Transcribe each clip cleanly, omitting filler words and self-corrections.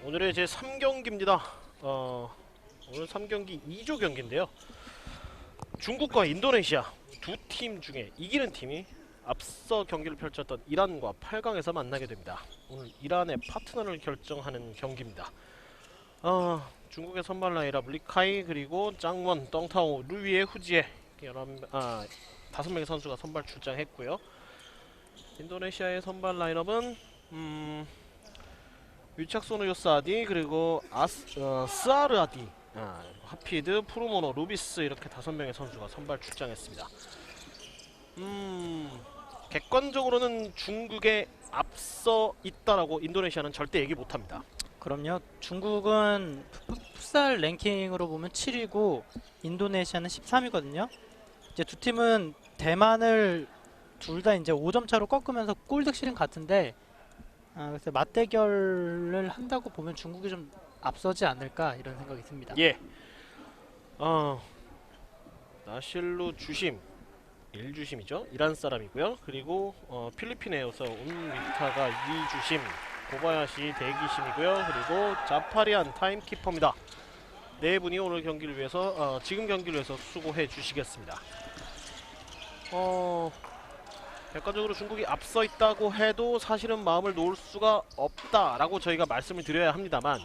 오늘의 제 3경기입니다. 오늘 3경기 2조 경기인데요. 중국과 인도네시아 두 팀 중에 이기는 팀이 앞서 경기를 펼쳤던 이란과 8강에서 만나게 됩니다. 오늘 이란의 파트너를 결정하는 경기입니다. 중국의 선발 라인업 리카이 그리고 짱원, 떵타오, 루위에, 후지에 5명의 선수가 선발 출장했고요. 인도네시아의 선발 라인업은 위착소노 요사디 그리고 스아르아디, 하피드, 프루모노, 루비스 이렇게 5명의 선수가 선발 출장했습니다. 객관적으로는 중국에 앞서 있다라고 인도네시아는 절대 얘기 못합니다. 그럼요. 중국은 풋살 랭킹으로 보면 7위고 인도네시아는 13위거든요. 이제 두 팀은 대만을 둘 다 이제 5점 차로 꺾으면서 골득실은 같은데 그래서 맞대결을 한다고 보면 중국이 좀 앞서지 않을까 이런 생각이 듭니다. 예. 나실루 주심 1주심이죠. 이란 사람이고요. 그리고 필리핀에서 온 위타가 2주심, 고바야시 대기심이고요. 그리고 자파리안 타임키퍼입니다. 네 분이 오늘 경기를 위해서 지금 경기를 위해서 수고해 주시겠습니다. 객관적으로 중국이 앞서 있다고 해도 사실은 마음을 놓을 수가 없다라고 저희가 말씀을 드려야 합니다만,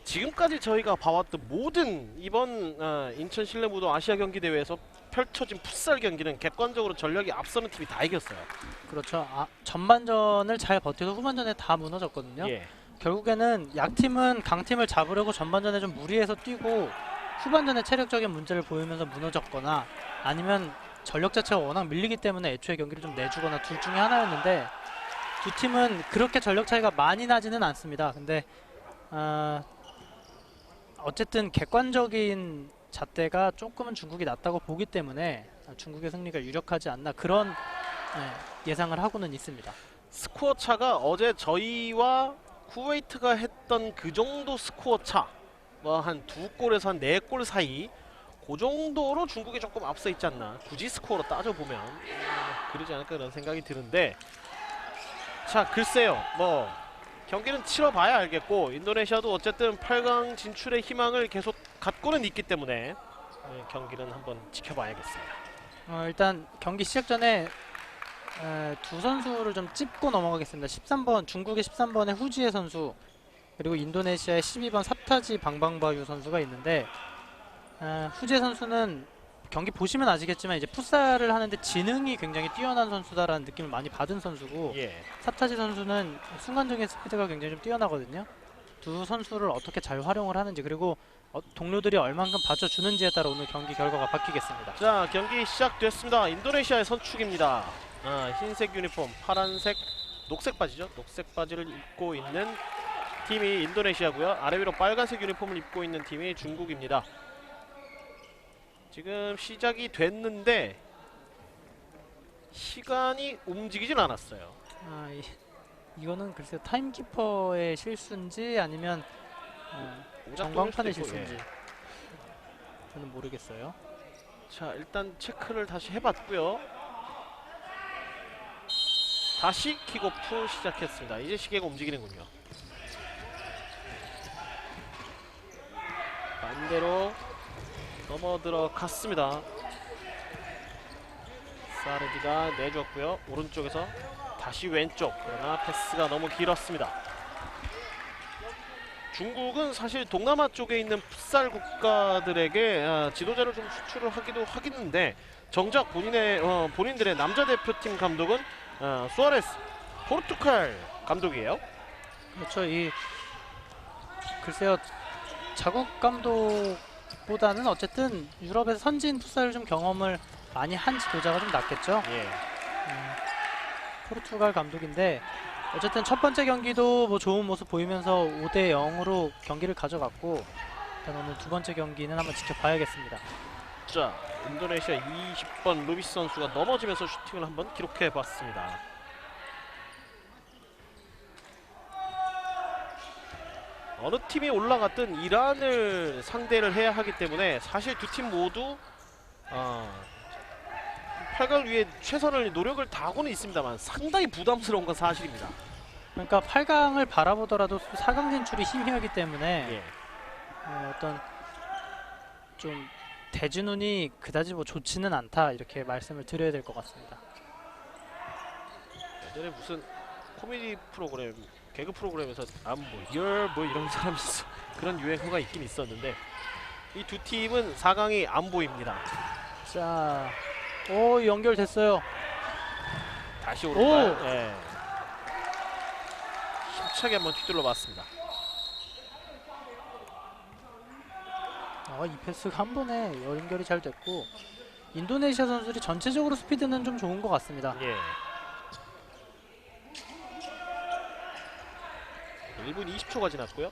지금까지 저희가 봐왔던 모든 이번 인천 실내무도 아시아 경기 대회에서 펼쳐진 풋살 경기는 객관적으로 전력이 앞서는 팀이 다 이겼어요. 그렇죠. 전반전을 잘 버텨서 후반전에 다 무너졌거든요. 예. 결국에는 약팀은 강팀을 잡으려고 전반전에 좀 무리해서 뛰고 후반전에 체력적인 문제를 보이면서 무너졌거나 아니면 전력 자체가 워낙 밀리기 때문에 애초에 경기를 좀 내주거나 둘 중에 하나였는데, 두 팀은 그렇게 전력 차이가 많이 나지는 않습니다. 근데 어쨌든 객관적인 잣대가 조금은 중국이 낫다고 보기 때문에 중국의 승리가 유력하지 않나 그런 예상을 하고는 있습니다. 스코어 차가 어제 저희와 쿠웨이트가 했던 그 정도 스코어 차, 뭐 한 2골에서 한 4골 사이, 그 정도로 중국이 조금 앞서 있지 않나. 굳이 스코어로 따져보면 그러지 않을까 그런 생각이 드는데, 자 글쎄요, 뭐 경기는 치러봐야 알겠고, 인도네시아도 어쨌든 8강 진출의 희망을 계속 갖고는 있기 때문에 경기는 한번 지켜봐야겠습니다. 일단 경기 시작 전에 두 선수를 좀 짚고 넘어가겠습니다. 13번 중국의 13번의 후지에 선수, 그리고 인도네시아의 12번 삽타지 방방바유 선수가 있는데, 후지에 선수는 경기 보시면 아시겠지만 이제 풋살을 하는데 지능이 굉장히 뛰어난 선수다라는 느낌을 많이 받은 선수고, 예. 삽타지 선수는 순간적인 스피드가 굉장히 좀 뛰어나거든요. 두 선수를 어떻게 잘 활용을 하는지, 그리고 동료들이 얼만큼 받쳐주는지에 따라 오늘 경기 결과가 바뀌겠습니다. 자 경기 시작됐습니다. 인도네시아의 선축입니다. 흰색 유니폼, 파란색, 녹색 바지죠. 녹색 바지를 입고 있는 팀이 인도네시아고요. 아래 위로 빨간색 유니폼을 입고 있는 팀이 중국입니다. 지금 시작이 됐는데 시간이 움직이진 않았어요. 이거는 글쎄요, 타임키퍼의 실수인지 아니면 전광판의 실수인지 저는 모르겠어요. 자 일단 체크를 다시 해봤고요. 다시 킥오프 시작했습니다. 이제 시계가 움직이는군요. 반대로 넘어 들어갔습니다. 사르디가 내줬고요. 오른쪽에서 다시 왼쪽, 그러나 패스가 너무 길었습니다. 중국은 사실 동남아 쪽에 있는 풋살 국가들에게 지도자를 좀 수출을 하기도 하겠는데, 정작 본인들의 남자 대표팀 감독은 수아레스 포르투갈 감독이에요. 그렇죠. 글쎄요, 자국 감독보다는 어쨌든 유럽에서 선진 풋살을 좀 경험을 많이 한 지도자가 좀 낫겠죠. 예. 포르투갈 감독인데 어쨌든 첫 번째 경기도 뭐 좋은 모습 보이면서 5대 0으로 경기를 가져갔고, 일단 오늘 두 번째 경기는 한번 지켜봐야겠습니다. 자, 인도네시아 20번 루비스 선수가 넘어지면서 슈팅을 한번 기록해봤습니다. 어느 팀이 올라갔든 이란을 상대를 해야 하기 때문에 사실 두 팀 모두 8강 위에 최선을 노력을 다하고는 있습니다만 상당히 부담스러운 건 사실입니다. 그러니까 8강을 바라보더라도 4강 진출이 희미하기 때문에 예. 어떤 좀 대진운이 그다지 뭐 좋지는 않다 이렇게 말씀을 드려야 될 것 같습니다. 예전에 무슨 코미디 프로그램, 개그 프로그램에서 뭐 리얼 뭐 이런 사람이 있어. 그런 유행어가 있긴 있었는데 이 두 팀은 4강이 안 보입니다. 자, 오 연결됐어요. 다시 오른발. 예. 힘차게 한번 휘둘러 봤습니다. 이 패스가 한 번에 연결이 잘 됐고 인도네시아 선수들이 전체적으로 스피드는 좀 좋은 것 같습니다. 예. 1분 20초가 지났고요.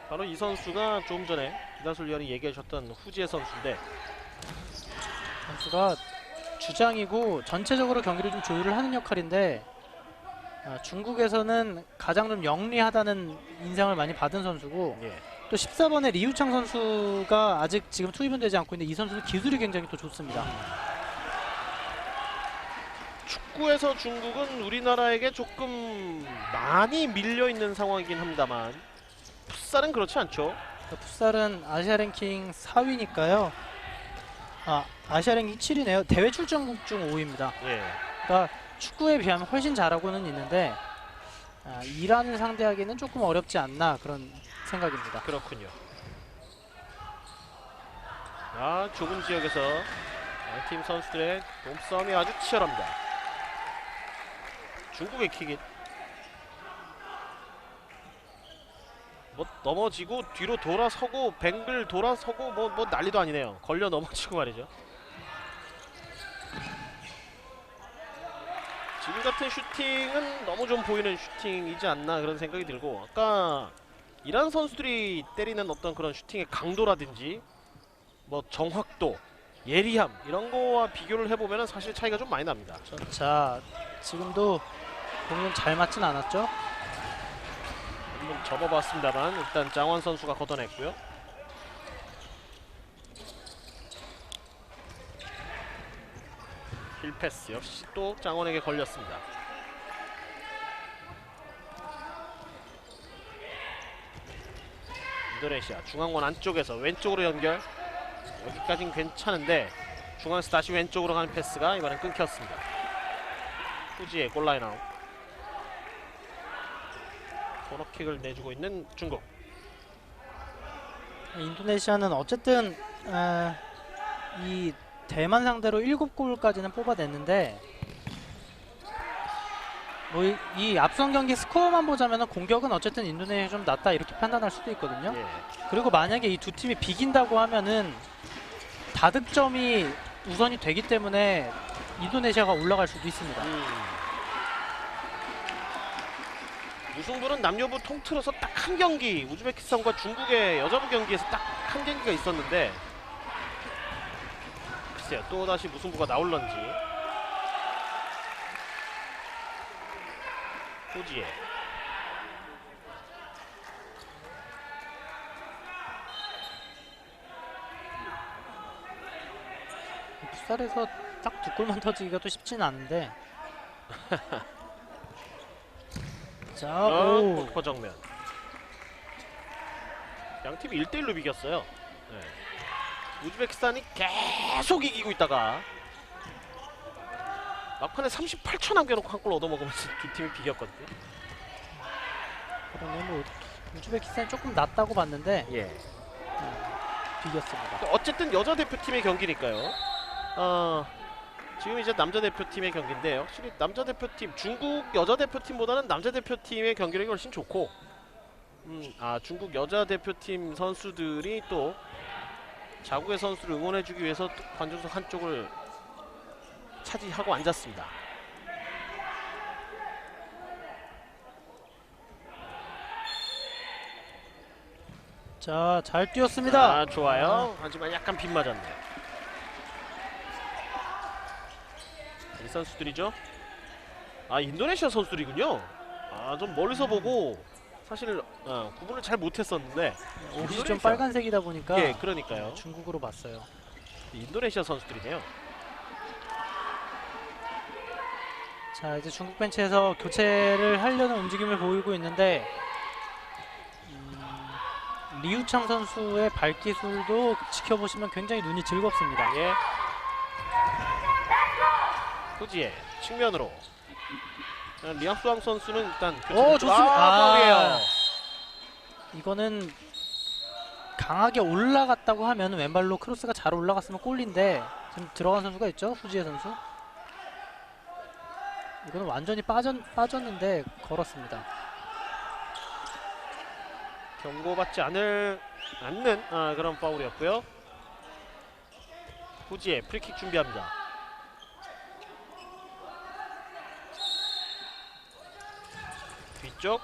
바로 이 선수가 조금 전에 이다솔 위원이 얘기해 주셨던 후지의 선수인데 선수가 주장이고 전체적으로 경기를 좀 조율을 하는 역할인데 중국에서는 가장 좀 영리하다는 인상을 많이 받은 선수고 예. 또 14번의 리우창 선수가 아직 지금 투입은 되지 않고 있는데 이 선수는 기술이 굉장히 또 좋습니다. 축구에서 중국은 우리나라에게 조금 많이 밀려 있는 상황이긴 합니다만 풋살은 그렇지 않죠. 풋살은 아시아 랭킹 4위니까요. 아시아 랭킹 7위네요. 대회 출전국 중 5위입니다. 예. 그러니까 축구에 비하면 훨씬 잘하고는 있는데 이란을 상대하기는 조금 어렵지 않나 그런 생각입니다. 그렇군요. 좁은 지역에서 양팀 선수들의 몸싸움이 아주 치열합니다. 중국의 킥인 뭐 넘어지고 뒤로 돌아서고 뱅글 돌아서고 뭐 난리도 아니네요. 걸려 넘어지고 말이죠. 지금 같은 슈팅은 너무 좀 보이는 슈팅이지 않나 그런 생각이 들고 아까 이란 선수들이 때리는 어떤 그런 슈팅의 강도라든지 뭐 정확도, 예리함 이런 거와 비교를 해보면 사실 차이가 좀 많이 납니다. 자, 지금도 공은 잘 맞진 않았죠? 한번 접어봤습니다만 일단 장원 선수가 걷어냈고요. 힐패스 역시 또 장원에게 걸렸습니다. 인도네시아 중앙원 안쪽에서 왼쪽으로 연결. 여기까진 괜찮은데 중앙에서 다시 왼쪽으로 가는 패스가 이번엔 끊겼습니다. 후지의 골라인 아웃. 코너킥을 내주고 있는 중국. 인도네시아는 어쨌든 이 대만 상대로 7골까지는 뽑아냈는데 뭐 이 앞선 경기 스코어만 보자면 공격은 어쨌든 인도네시아가 좀 낫다 이렇게 판단할 수도 있거든요. 예. 그리고 만약에 이 두 팀이 비긴다고 하면은 다득점이 우선이 되기 때문에 인도네시아가 올라갈 수도 있습니다. 무승부는 남녀부 통틀어서 딱 한 경기 우즈베키스탄과 중국의 여자부 경기에서 딱 한 경기가 있었는데 글쎄요 또다시 무승부가 나올런지. 후지에 풋살에서 딱 두 골만 터지기가 또 쉽지는 않은데 자, 오. 골키퍼 정면. 양팀이 1대1로 비겼어요. 네. 우즈베키스탄이 계속 이기고 있다가 막판에 38초 남겨놓고 한 골 얻어먹으면서 두 팀이 비겼거든요. 그러면 뭐 우즈베키스탄이 조금 낫다고 봤는데 예. 비겼습니다. 어쨌든 여자 대표팀의 경기니까요. 지금 이제 남자 대표팀의 경기인데 확실히 남자 대표팀 중국 여자 대표팀보다는 남자 대표팀의 경기력이 훨씬 좋고 중국 여자 대표팀 선수들이 또 자국의 선수를 응원해주기 위해서 관중석 한쪽을 차지하고 앉았습니다. 자, 잘 뛰었습니다. 좋아요. 하지만 약간 빗 맞았네요. 이 선수들이죠. 인도네시아 선수들이군요. 좀 멀리서 보고 사실 구분을 잘 못했었는데 옷이 좀 인도네시아. 빨간색이다 보니까 예, 그러니까요. 중국으로 봤어요. 인도네시아 선수들이네요. 자, 이제 중국 벤치에서 교체를 하려는 움직임을 보이고 있는데 리우창 선수의 발기술도 지켜보시면 굉장히 눈이 즐겁습니다. 예. 후지의 측면으로. 리앙수왕 선수는 일단 오, 좋습니다. 파울이에요. 이거는 강하게 올라갔다고 하면 왼발로 크로스가 잘 올라갔으면 골인데 지금 들어간 선수가 있죠? 후지의 선수. 이거는 완전히 빠졌는데 걸었습니다. 경고받지 않는 그런 파울이었고요. 후지의 프리킥 준비합니다. 뒤쪽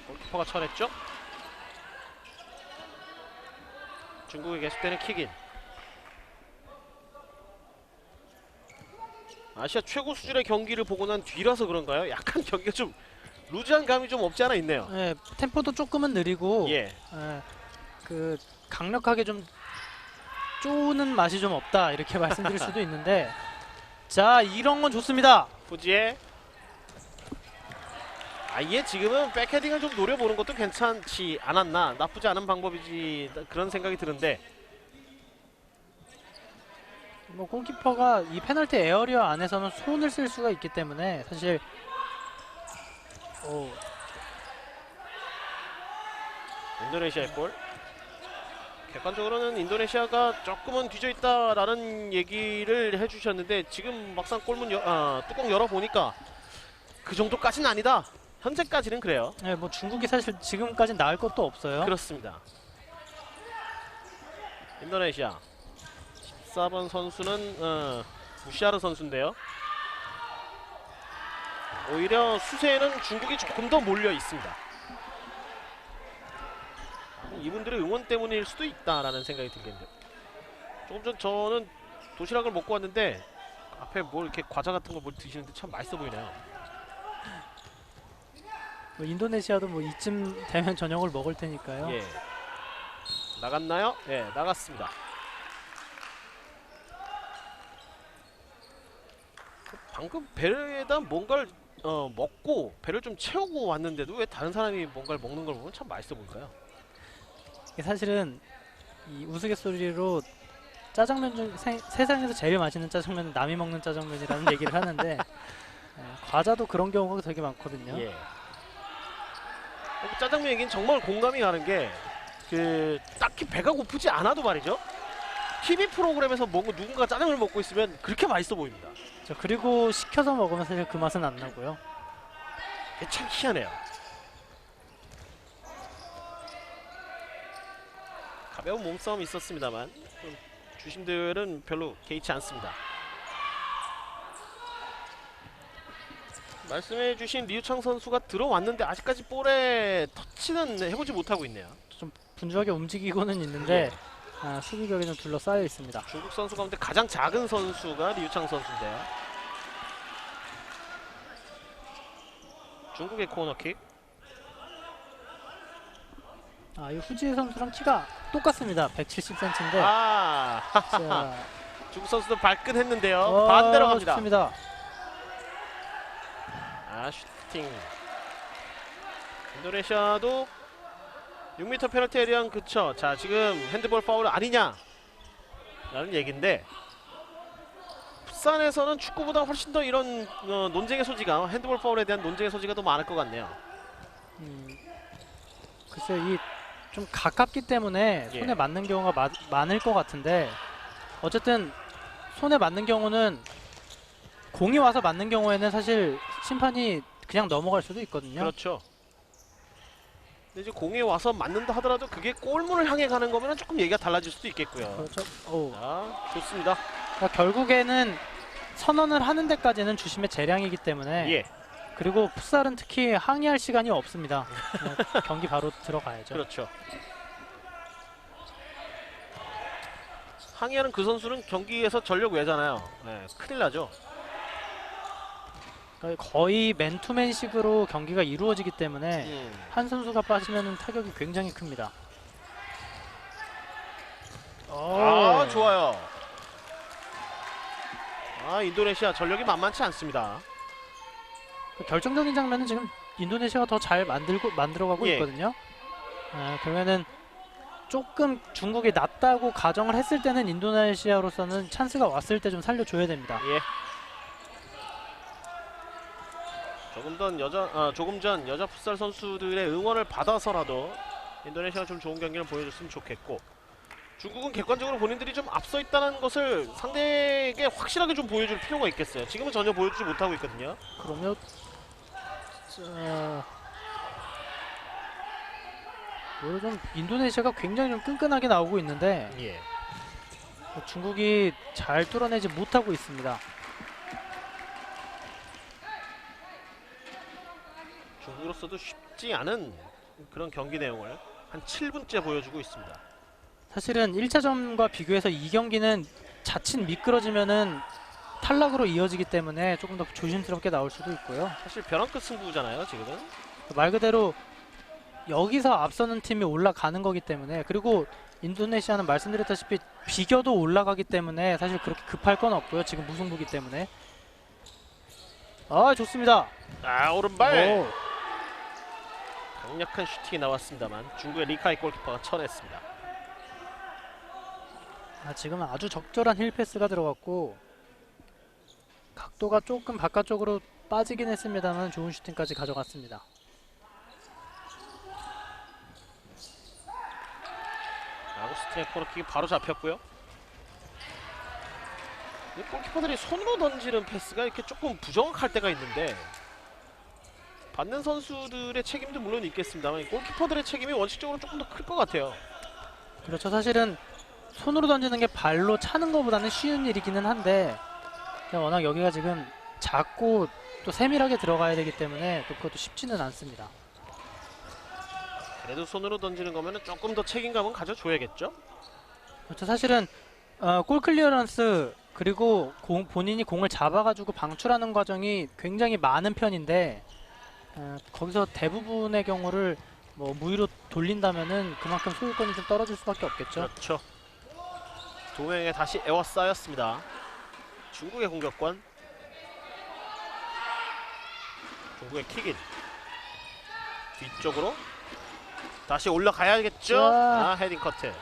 골키퍼가 쳐냈죠. 중국의 계속되는 킥인. 아시아 최고 수준의 경기를 보고 난 뒤라서 그런가요? 약간 경기가 좀 루즈한 감이 좀 없지 않아 있네요. 네, 템포도 조금은 느리고 예. 그 강력하게 좀 쪼는 맛이 좀 없다 이렇게 말씀드릴 수도 있는데 자, 이런 건 좋습니다. 후지의 아예 지금은 백헤딩을 좀 노려보는 것도 괜찮지 않았나, 나쁘지 않은 방법이지, 그런 생각이 드는데. 뭐 골키퍼가 이 페널티 에어리어 안에서는 손을 쓸 수가 있기 때문에 사실 인도네시아의 골. 객관적으로는 인도네시아가 조금은 뒤져있다라는 얘기를 해주셨는데 지금 막상 골문 뚜껑 열어보니까 그 정도까지는 아니다. 현재까지는 그래요. 네, 뭐 중국이 사실 지금까지 나을 것도 없어요. 그렇습니다. 인도네시아 14번 선수는 무시아르 선수인데요. 오히려 수세에는 중국이 조금 더 몰려 있습니다. 이분들의 응원 때문일 수도 있다라는 생각이 들겠네요. 조금 전 저는 도시락을 먹고 왔는데 앞에 뭘 이렇게 과자 같은 거 뭘 드시는데 참 맛있어 보이네요. 뭐 인도네시아도 뭐 이쯤 되면 저녁을 먹을 테니까요. 예. 나갔나요? 예, 나갔습니다. 방금 배에다 뭔가를 먹고 배를 좀 채우고 왔는데도 왜 다른 사람이 뭔가를 먹는 걸 보면 참 맛있어 보일까요? 이게 사실은 이 우스갯소리로 짜장면 중 세상에서 제일 맛있는 짜장면은 남이 먹는 짜장면이라는 얘기를 하는데 과자도 그런 경우가 되게 많거든요. 예. 짜장면 얘기는 정말 공감이 가는 게 딱히 배가 고프지 않아도 말이죠. TV 프로그램에서 누군가 짜장면을 먹고 있으면 그렇게 맛있어 보입니다. 그리고 시켜서 먹으면 사실 그 맛은 안 나고요. 이게 참 희한해요. 가벼운 몸싸움이 있었습니다만 주심들은 별로 개의치 않습니다. 말씀해주신 리우창 선수가 들어왔는데 아직까지 볼에 터치는 해보지 못하고 있네요. 좀 분주하게 움직이고는 있는데 수비벽에 좀 둘러싸여 있습니다. 중국 선수 가운데 가장 작은 선수가 리우창 선수인데요. 중국의 코너킥. 이 후지의 선수랑 키가 똑같습니다. 170cm인데 자, 중국 선수도 발끈했는데요. 반대로 갑니다. 좋습니다. 슈팅. 인도네시아도 6m 페널티 에리안 그쵸. 자, 지금 핸드볼 파울 아니냐 라는 얘기인데 부산에서는 축구보다 훨씬 더 이런 논쟁의 소지가, 핸드볼 파울에 대한 논쟁의 소지가 더 많을 것 같네요. 글쎄요, 이 좀 가깝기 때문에 손에 맞는 경우가 많을 것 같은데 어쨌든 손에 맞는 경우는 공이 와서 맞는 경우에는 사실 심판이 그냥 넘어갈 수도 있거든요. 그렇죠. 근데 이제 공에 와서 맞는다 하더라도 그게 골문을 향해 가는 거면 조금 얘기가 달라질 수도 있겠고요. 그렇죠. 좋습니다. 그러니까 결국에는 선언을 하는 데까지는 주심의 재량이기 때문에 그리고 풋살은 특히 항의할 시간이 없습니다. 경기 바로 들어가야죠. 그렇죠. 항의하는 그 선수는 경기에서 전력 외잖아요. 큰일 나죠. 거의 맨투맨식으로 경기가 이루어지기 때문에 한 선수가 빠지면 타격이 굉장히 큽니다. 좋아요. 인도네시아 전력이 만만치 않습니다. 그 결정적인 장면은 지금 인도네시아가 더 잘 만들어가고 예. 있거든요. 그러면은 조금 중국이 낫다고 가정을 했을 때는 인도네시아로서는 찬스가 왔을 때 좀 살려줘야 됩니다. 예. 조금 전 여자 풋살 선수들의 응원을 받아서라도 인도네시아가 좀 좋은 경기를 보여줬으면 좋겠고, 중국은 객관적으로 본인들이 좀 앞서 있다는 것을 상대에게 확실하게 좀 보여줄 필요가 있겠어요. 지금은 전혀 보여주지 못하고 있거든요. 그러면 오늘 좀 인도네시아가 굉장히 좀 끈끈하게 나오고 있는데 예. 중국이 잘 뚫어내지 못하고 있습니다. 중국으로서도 쉽지 않은 그런 경기 내용을 한 7분째 보여주고 있습니다. 사실은 1차전과 비교해서 이 경기는 자칫 미끄러지면은 탈락으로 이어지기 때문에 조금 더 조심스럽게 나올 수도 있고요. 사실 벼랑 끝 승부잖아요, 지금은. 말 그대로 여기서 앞서는 팀이 올라가는 거기 때문에, 그리고 인도네시아는 말씀드렸다시피 비겨도 올라가기 때문에 사실 그렇게 급할 건 없고요. 지금 무승부기 때문에. 좋습니다. 오른발! 오, 강력한 슈팅이 나왔습니다만 중국의 리카이 골키퍼가 쳐냈습니다. 지금은 아주 적절한 힐 패스가 들어갔고 각도가 조금 바깥쪽으로 빠지긴 했습니다만 좋은 슈팅까지 가져갔습니다. 아구스틴의 코너킥이 바로 잡혔고요. 이 골키퍼들이 손으로 던지는 패스가 이렇게 조금 부정확할 때가 있는데, 받는 선수들의 책임도 물론 있겠습니다만 이 골키퍼들의 책임이 원칙적으로 조금 더 클 것 같아요. 그렇죠. 사실은 손으로 던지는 게 발로 차는 것보다는 쉬운 일이기는 한데 워낙 여기가 지금 작고 또 세밀하게 들어가야 되기 때문에 또 그것도 쉽지는 않습니다. 그래도 손으로 던지는 거면 조금 더 책임감은 가져줘야겠죠? 그렇죠. 사실은 골 클리어런스 그리고 본인이 공을 잡아가지고 방출하는 과정이 굉장히 많은 편인데 거기서 대부분의 경우를 뭐 무위로 돌린다면은 그만큼 소유권이 좀 떨어질 수밖에 없겠죠. 그렇죠. 두 명에 다시 에워싸였습니다. 중국의 공격권. 중국의 킥인. 뒤쪽으로 다시 올라가야겠죠? 자. 헤딩 커트.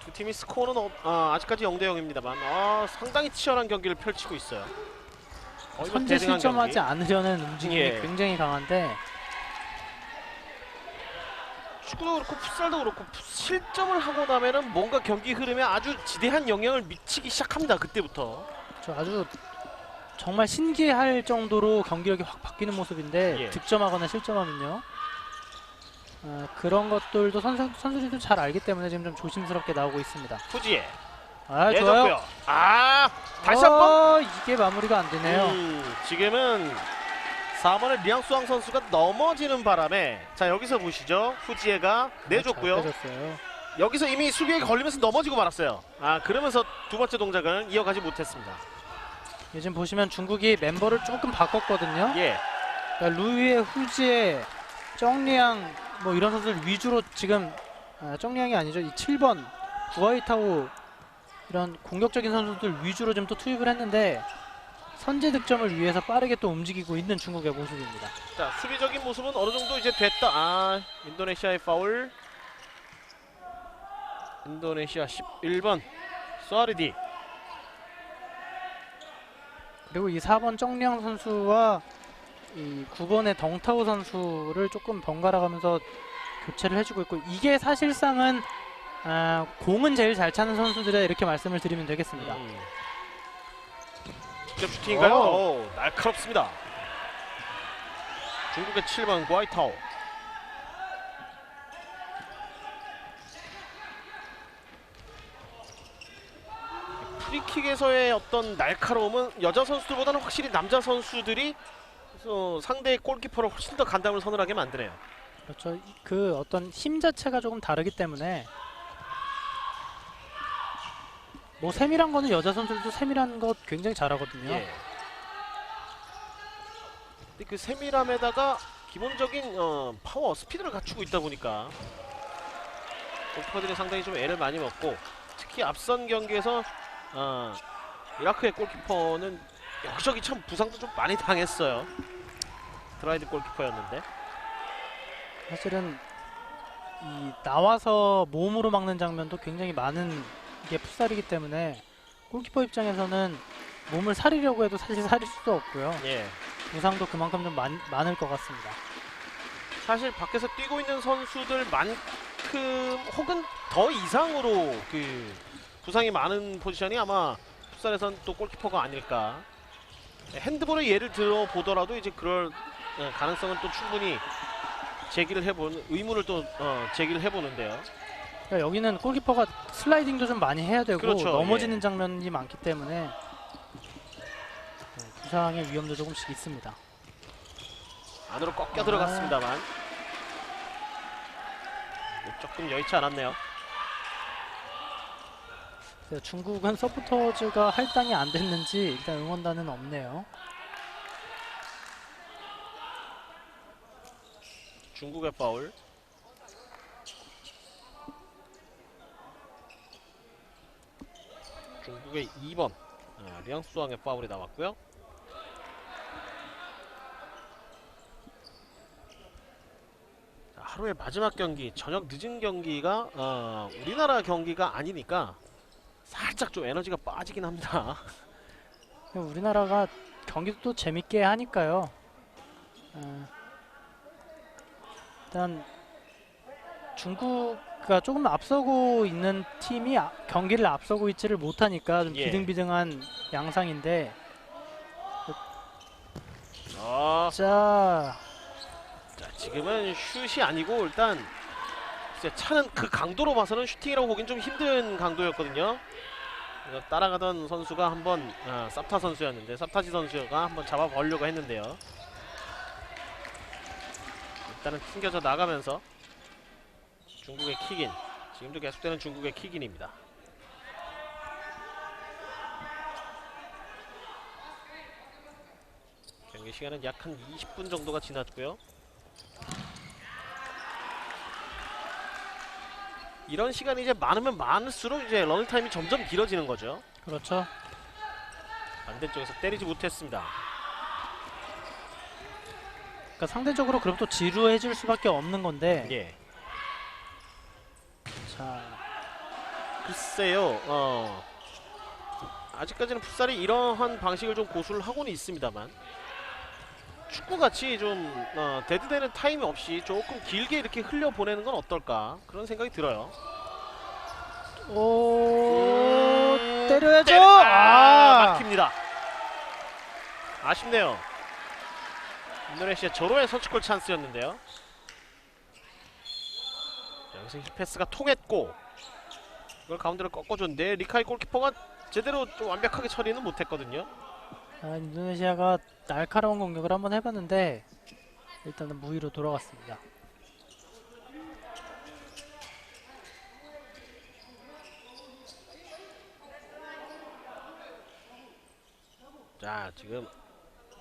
두 팀이 스코어는 아직까지 0대 0입니다만 상당히 치열한 경기를 펼치고 있어요. 거의 뭐 선제 대등한 실점하지 경기. 않으려는 움직임이 예. 굉장히 강한데 축구도 그렇고 풋살도 그렇고 실점을 하고 나면은 뭔가 경기 흐름에 아주 지대한 영향을 미치기 시작합니다. 그때부터. 아주 정말 신기할 정도로 경기력이 확 바뀌는 모습인데 예. 득점하거나 실점하면요. 그런 것들도 선수들도 잘 알기 때문에 지금 좀 조심스럽게 나오고 있습니다. 후지에 좋아요. 내줬고요. 다시 한번 이게 마무리가 안 되네요. 지금은 4번의 리앙수앙 선수가 넘어지는 바람에, 자 여기서 보시죠. 후지에가 내줬고요. 잘 빼줬어요. 여기서 이미 수비에게 걸리면서 넘어지고 말았어요. 그러면서 두 번째 동작을 이어가지 못했습니다. 지금 보시면 중국이 멤버를 조금 바꿨거든요. 예. 그러니까 루이에, 후지에, 정리앙 뭐 이런 선수들 위주로 지금 정리앙이 아니죠. 이 7번 구아이타오 이런 공격적인 선수들 위주로 좀 또 투입을 했는데 선제 득점을 위해서 빠르게 또 움직이고 있는 중국의 모습입니다. 자 수비적인 모습은 어느 정도 이제 됐다. 인도네시아의 파울. 인도네시아 11번 수아르디. 그리고 이 4번 정량 선수와 이 9번의 덩타오 선수를 조금 번갈아 가면서 교체를 해주고 있고, 이게 사실상은 공은 제일 잘 차는 선수들이라 이렇게 말씀을 드리면 되겠습니다. 직접 슈팅인가요? 날카롭습니다. 중국의 7번 구아이타오. 프리킥에서의 어떤 날카로움은 여자 선수들보다는 확실히 남자 선수들이 상대의 골키퍼를 훨씬 더 간담을 서늘하게 만드네요. 그렇죠. 그 어떤 힘 자체가 조금 다르기 때문에 뭐 세밀한 거는 여자 선수들도 세밀한 것 굉장히 잘하거든요. 예. 근데 그 세밀함에다가 기본적인 파워, 스피드를 갖추고 있다 보니까 골키퍼들이 상당히 좀 애를 많이 먹고, 특히 앞선 경기에서 이라크의 골키퍼는 여기저기 참 부상도 좀 많이 당했어요. 드라이드 골키퍼였는데. 사실은 이 나와서 몸으로 막는 장면도 굉장히 많은 게 풋살이기 때문에 골키퍼 입장에서는 몸을 사리려고 해도 사실 사릴 수도 없고요. 예. 부상도 그만큼 좀 많을 것 같습니다. 사실 밖에서 뛰고 있는 선수들만큼 혹은 더 이상으로 그 부상이 많은 포지션이 아마 풋살에선 또 골키퍼가 아닐까. 핸드볼의 예를 들어 보더라도 이제 그럴 가능성은 또 충분히 제기를 해보는 의문을 또 제기를 해보는데요. 그러니까 여기는 골키퍼가 슬라이딩도 좀 많이 해야 되고 그렇죠, 넘어지는 예. 장면이 많기 때문에 부상의 위험도 조금씩 있습니다. 안으로 꺾여 들어갔습니다만 조금 여의치 않았네요. 중국은 서포터즈가 할당이 안 됐는지 일단 응원단은 없네요. 중국의 파울. 중국의 2번 량수왕의 파울이 나왔고요. 자, 하루의 마지막 경기, 저녁 늦은 경기가 우리나라 경기가 아니니까 살짝 좀 에너지가 빠지긴 합니다. 우리나라가 경기도 또 재밌게 하니까요. 일단 중국가 조금 앞서고 있는 팀이 경기를 앞서고 있지를 못하니까 좀 예. 비등비등한 양상인데 자, 자 지금은 슛이 아니고 일단 글쎄, 차는 그 강도로 봐서는 슈팅이라고 보긴 좀 힘든 강도였거든요. 따라가던 선수가 한번 삽타 선수였는데 삽타지 선수가 한번 잡아보려고 했는데요. 일단은 튕겨져 나가면서 중국의 킥인, 지금도 계속되는 중국의 킥인입니다. 경기 시간은 약 한 20분 정도가 지났고요. 이런 시간이 이제 많으면 많을수록 이제 러닝 타임이 점점 길어지는 거죠. 그렇죠. 반대쪽에서 때리지 못했습니다. 그러니까 상대적으로 그럼 또 지루해질 수밖에 없는 건데. 예. 자, 글쎄요. 아직까지는 풋살이 이러한 방식을 좀 고수를 하고는 있습니다만 축구같이 좀 데드되는 타임이 없이 조금 길게 이렇게 흘려보내는 건 어떨까 그런 생각이 들어요. 오, 때려야죠. 막힙니다. 아쉽네요. 인도네시아 절호의 선취골 찬스였는데요. 여기서 힐패스가 통했고 이걸 가운데로 꺾어줬는데 리카이 골키퍼가 제대로 좀 완벽하게 처리는 못했거든요. 인도네시아가 날카로운 공격을 한번 해봤는데 일단은 무위로 돌아갔습니다. 자, 지금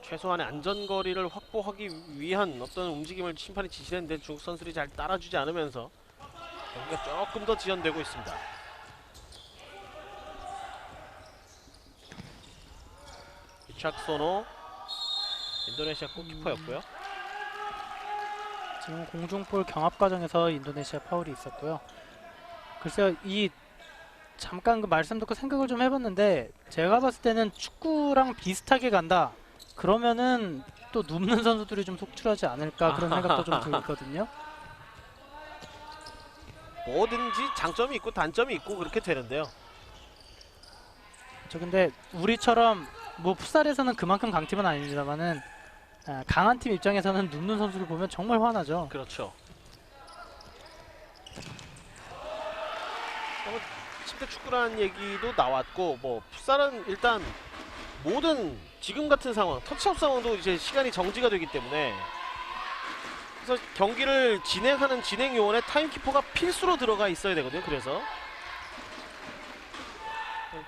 최소한의 안전거리를 확보하기 위한 어떤 움직임을 심판이 지시했는데 중국 선수들이 잘 따라주지 않으면서 경기가 조금 더 지연되고 있습니다. 위착소노 인도네시아 골키퍼였고요. 지금 공중볼 경합 과정에서 인도네시아 파울이 있었고요. 글쎄요, 이 잠깐 그 말씀 듣고 생각을 좀 해봤는데 제가 봤을 때는 축구랑 비슷하게 간다. 그러면은 또 눕는 선수들이 좀 속출하지 않을까 그런 생각도 좀 들거든요. 뭐든지 장점이 있고 단점이 있고 그렇게 되는데요. 저 근데 우리처럼 뭐 풋살에서는 그만큼 강팀은 아닙니다만은 강한 팀 입장에서는 눕는 선수를 보면 정말 화나죠. 그렇죠. 침대 축구라는 얘기도 나왔고 뭐 풋살은 일단 모든 지금 같은 상황 터치업 상황도 이제 시간이 정지가 되기 때문에 그래서 경기를 진행하는 진행 요원에 타임키퍼가 필수로 들어가 있어야 되거든요. 그래서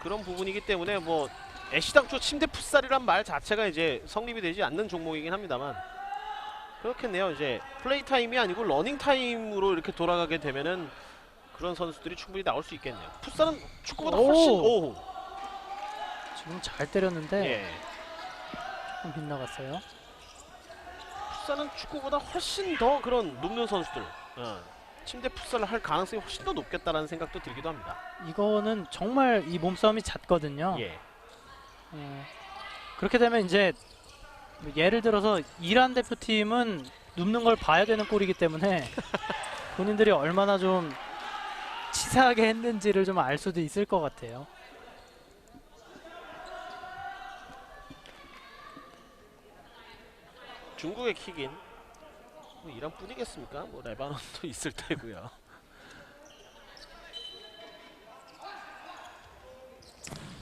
그런 부분이기 때문에 뭐 애시당초 침대 풋살이란 말 자체가 이제 성립이 되지 않는 종목이긴 합니다만 그렇겠네요. 이제 플레이 타임이 아니고 러닝 타임으로 이렇게 돌아가게 되면은 그런 선수들이 충분히 나올 수 있겠네요. 풋살은 축구보다 훨씬 잘 때렸는데 예. 좀 빗나갔어요. 풋살은 축구보다 훨씬 더 그런 눕는 선수들, 침대 풋살을 할 가능성이 훨씬 더 높겠다라는 생각도 들기도 합니다. 이거는 정말 이 몸싸움이 잦거든요. 예. 그렇게 되면 이제 예를 들어서 이란 대표팀은 눕는 걸 봐야 되는 꼴이기 때문에 본인들이 얼마나 좀 치사하게 했는지를 좀 알 수도 있을 것 같아요. 중국의 킥인 뭐 이란뿐이겠습니까? 뭐 레바논도 있을 테고요.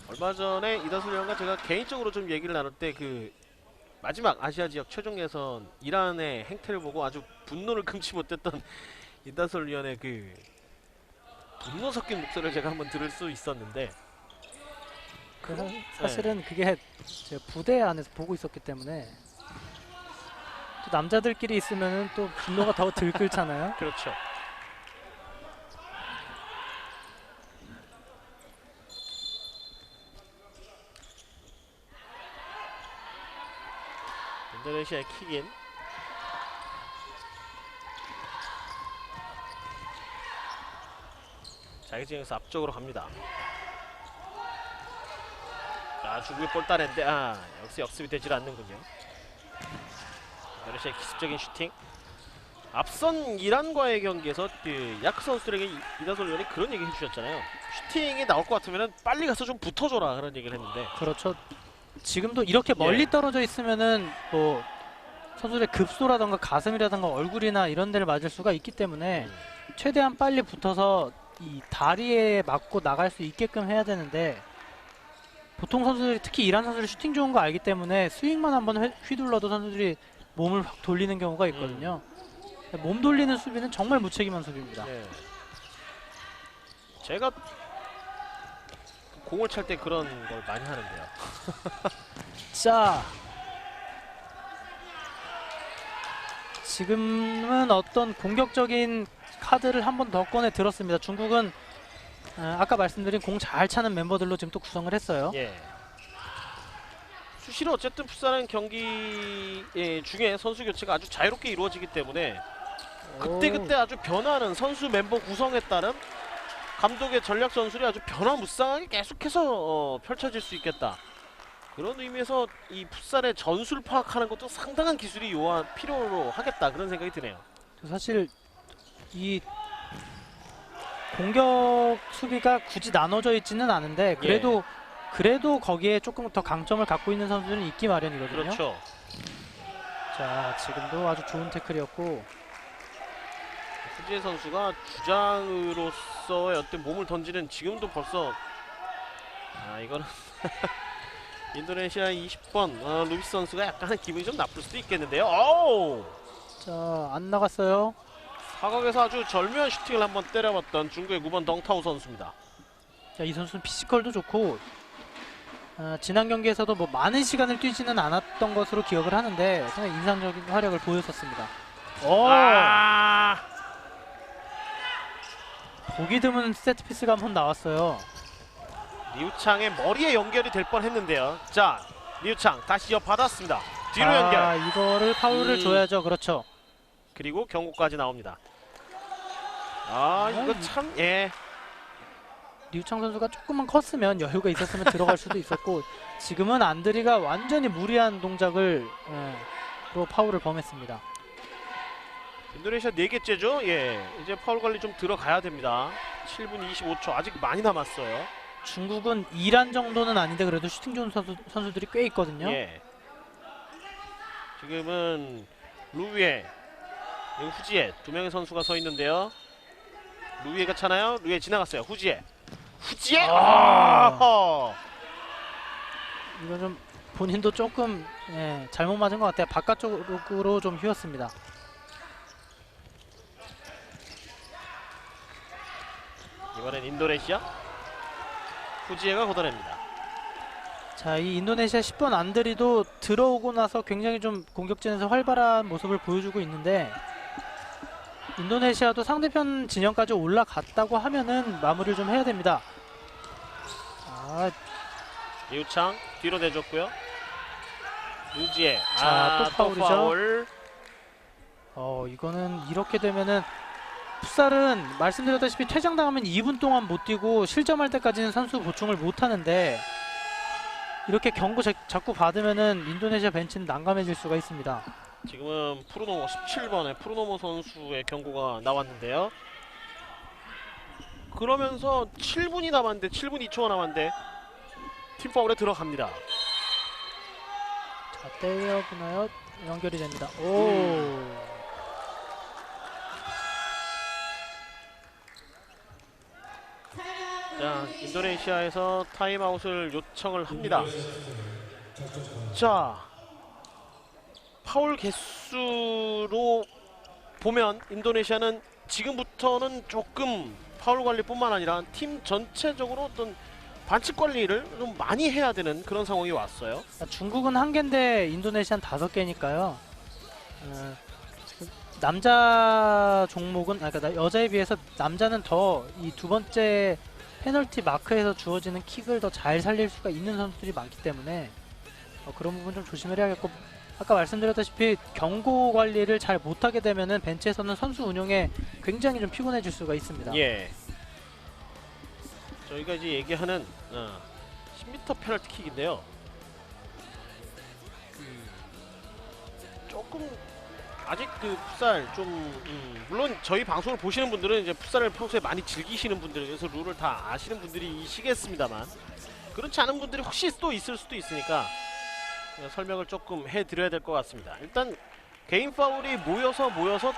얼마 전에 이다솔 형과 제가 개인적으로 좀 얘기를 나눌 때 그 마지막 아시아 지역 최종 예선 이란의 행태를 보고 아주 분노를 금치 못했던 이다솔 위원의 그 분노 섞인 목소리를 제가 한번 들을 수 있었는데 사실은 그게 제가 부대 안에서 보고 있었기 때문에 또 남자들끼리 있으면은 또 분노가 더 들끓잖아요. 그렇죠. 인도네시아의 킥인. 자기진영에서 앞쪽으로 갑니다. 중국의 볼 따냈는데 역시 역습이 되질 않는군요. 인도네시아의 기습적인 슈팅. 앞선 이란과의 경기에서 그 야크 선수들에게 이다솔 위원이 그런 얘기 해주셨잖아요. 슈팅이 나올 것 같으면 빨리 가서 좀 붙어줘라 그런 얘기를 했는데. 그렇죠. 지금도 이렇게 멀리 떨어져 있으면은 뭐 선수들의 급소라던가 가슴이라던가 얼굴이나 이런 데를 맞을 수가 있기 때문에 최대한 빨리 붙어서 이 다리에 맞고 나갈 수 있게끔 해야 되는데 보통 선수들이 특히 이란 선수들이 슈팅 좋은 거 알기 때문에 스윙만 한번 휘둘러도 선수들이 몸을 확 돌리는 경우가 있거든요. 몸 돌리는 수비는 정말 무책임한 수비입니다. 제가 공을 찰 때 그런 걸 많이 하는데요. 자, 지금은 어떤 공격적인 카드를 한 번 더 꺼내 들었습니다. 중국은 아까 말씀드린 공 잘 차는 멤버들로 지금 또 구성을 했어요. 수시로 어쨌든 풋살은 경기 중에 선수 교체가 아주 자유롭게 이루어지기 때문에 그때그때 아주 변화하는 선수 멤버 구성에 따른 감독의 전략 전술이 아주 변화무쌍하게 계속해서 펼쳐질 수 있겠다. 그런 의미에서 이 풋살의 전술 파악하는 것도 상당한 기술이 필요로 하겠다 그런 생각이 드네요. 사실 이 공격 수비가 굳이 나눠져 있지는 않은데 그래도 거기에 조금 더 강점을 갖고 있는 선수들은 있기 마련이거든요. 그렇죠. 자, 지금도 아주 좋은 태클이었고 후지의 선수가 주장으로서의 어떤 몸을 던지는 지금도 벌써 이거는 인도네시아 20번 루비스 선수가 약간은 기분이 좀 나쁠 수도 있겠는데요. 자, 안 나갔어요. 사각에서 아주 절묘한 슈팅을 한번 때려봤던 중국의 9번 덩타오 선수입니다. 자, 이 선수는 피지컬도 좋고 지난 경기에서도 뭐 많은 시간을 뛰지는 않았던 것으로 기억을 하는데 상당히 인상적인 활약을 보였었습니다. 보기 드문 세트피스가 한번 나왔어요. 리우창의 머리에 연결이 될 뻔했는데요. 자, 리우창 다시 받았습니다. 뒤로 연결. 이거를 파울을 줘야죠. 그렇죠. 그리고 경고까지 나옵니다. 이거 참 리우창 선수가 조금만 컸으면 여유가 있었으면 들어갈 수도 있었고 지금은 안드리가 완전히 무리한 동작을 로 파울을 범했습니다. 인도네시아 4개째죠? 이제 파울 관리 좀 들어가야 됩니다. 7분 25초 아직 많이 남았어요. 중국은 이란 정도는 아닌데 그래도 슈팅 좋은 선수들이 꽤 있거든요. 지금은 루위에 그리고 후지에 두 명의 선수가 서 있는데요. 루위에가 차나요? 루위에 지나갔어요. 후지에 이건 좀 본인도 조금 잘못 맞은 것 같아요. 바깥쪽으로 좀 휘었습니다. 이번엔 인도네시아 후지에가 걷어냅니다. 자, 이 인도네시아 10번 안드리도 들어오고 나서 굉장히 좀 공격진에서 활발한 모습을 보여주고 있는데 인도네시아도 상대편 진영까지 올라갔다고 하면은 마무리를 좀 해야 됩니다. 이우창 뒤로 내줬고요. 유지혜. 자, 또 또 파울이죠. 파울. 이거는 이렇게 되면은 풋살은 말씀드렸다시피 퇴장당하면 2분 동안 못 뛰고 실점할 때까지는 선수 보충을 못 하는데 이렇게 경고 자꾸 받으면은 인도네시아 벤치는 난감해질 수가 있습니다. 지금은 프루노모 17번에 프루노모 선수의 경고가 나왔는데요. 그러면서 7분이 남았는데 7분 2초가 남았는데 팀 파울에 들어갑니다. 자, 때려보나요? 연결이 됩니다. 오. 자, 인도네시아에서 타임아웃을 요청을 합니다. 자, 파울 개수로 보면 인도네시아는 지금부터는 조금 파울 관리뿐만 아니라 팀 전체적으로 어떤 반칙 관리를 좀 많이 해야 되는 그런 상황이 왔어요. 중국은 1개인데 인도네시아는 5개니까요. 남자 종목은 그러니까 여자에 비해서 남자는 더 이 두 번째 페널티 마크에서 주어지는 킥을 더 잘 살릴 수가 있는 선수들이 많기 때문에 그런 부분 좀 조심을 해야겠고, 아까 말씀드렸다시피 경고 관리를 잘 못하게 되면은 벤치에서는 선수 운영에 굉장히 좀 피곤해질 수가 있습니다. 예. 저희가 이제 얘기하는 10m 페널티 킥인데요. 조금 아직 그 풋살 좀 물론 저희 방송을 보시는 분들은 이제 풋살을 평소에 많이 즐기시는 분들, 그래서 룰을 다 아시는 분들이시겠습니다만 그렇지 않은 분들이 혹시 또 있을 수도 있으니까 설명을 조금 해드려야 될 것 같습니다. 일단 개인 파울이 모여서